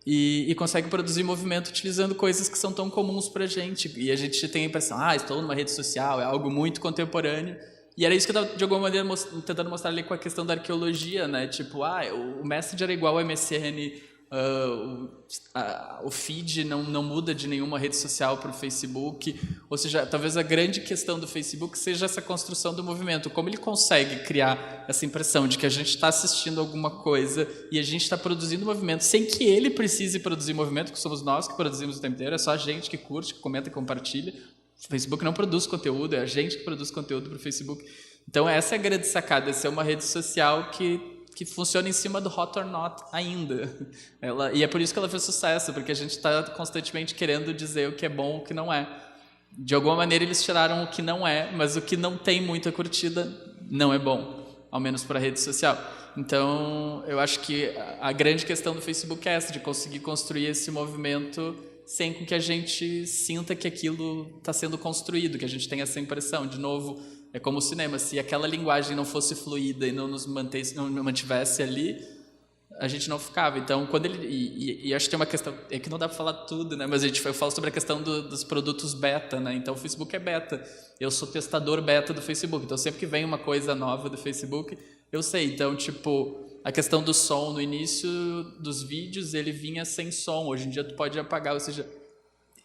E consegue produzir movimento utilizando coisas que são tão comuns para a gente. E a gente tem a impressão, estou numa rede social, é algo muito contemporâneo. E era isso que eu estava, de alguma maneira, tentando mostrar ali com a questão da arqueologia, né? Tipo, o Messenger é igual ao MSN, o feed não muda de nenhuma rede social para o Facebook, ou seja, talvez a grande questão do Facebook seja essa construção do movimento, como ele consegue criar essa impressão de que a gente está assistindo alguma coisa e a gente está produzindo movimento, sem que ele precise produzir movimento, que somos nós que produzimos o tempo inteiro, é só a gente que curte, que comenta e compartilha. O Facebook não produz conteúdo, é a gente que produz conteúdo para o Facebook. Então essa é a grande sacada, essa é uma rede social que funciona em cima do hot or not ainda. E é por isso que ela fez sucesso, porque a gente está constantemente querendo dizer o que é bom e o que não é. De alguma maneira eles tiraram o que não é, mas o que não tem muita curtida não é bom, ao menos para a rede social. Então eu acho que a grande questão do Facebook é essa, de conseguir construir esse movimento sem que a gente sinta que aquilo está sendo construído, que a gente tenha essa impressão. De novo, é como o cinema, se aquela linguagem não fosse fluida e não nos mantivesse ali, a gente não ficava. Então, quando ele... E acho que tem uma questão... É que não dá para falar tudo, né? Mas eu falo sobre a questão dos produtos beta, né? Então, o Facebook é beta. Eu sou testador beta do Facebook. Então, sempre que vem uma coisa nova do Facebook, eu sei. Então, tipo... A questão do som, no início dos vídeos, ele vinha sem som. Hoje em dia, tu pode apagar, ou seja...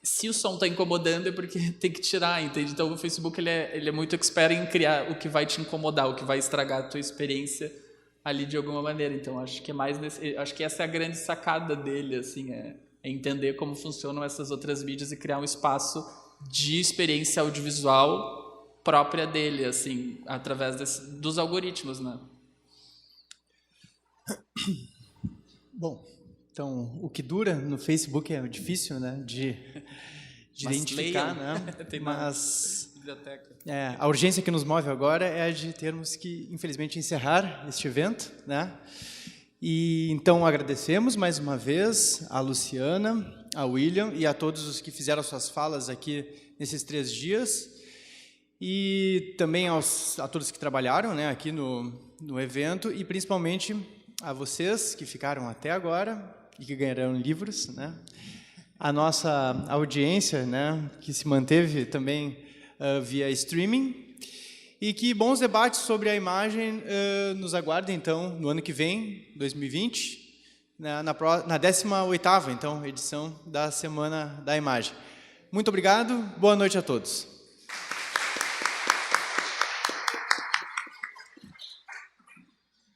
Se o som está incomodando é porque tem que tirar, entende? Então o Facebook ele é muito expert em criar o que vai te incomodar, o que vai estragar a tua experiência ali de alguma maneira. Então acho que é mais acho que essa é a grande sacada dele, assim, é entender como funcionam essas outras mídias e criar um espaço de experiência audiovisual própria dele, assim, através dos algoritmos, né? Bom, então, o que dura no Facebook é difícil, né, de identificar, né? Mas biblioteca. A urgência que nos move agora é a de termos que, infelizmente, encerrar este evento, né? E então agradecemos mais uma vez a Luciana, a William e a todos os que fizeram suas falas aqui nesses 3 dias e também a todos que trabalharam, né, aqui no evento e principalmente a vocês que ficaram até agora e que ganharão livros, né? A nossa audiência, né, que se manteve também via streaming, e que bons debates sobre a imagem nos aguardem, então, no ano que vem, 2020, na 18ª, então, edição da Semana da Imagem. Muito obrigado, boa noite a todos.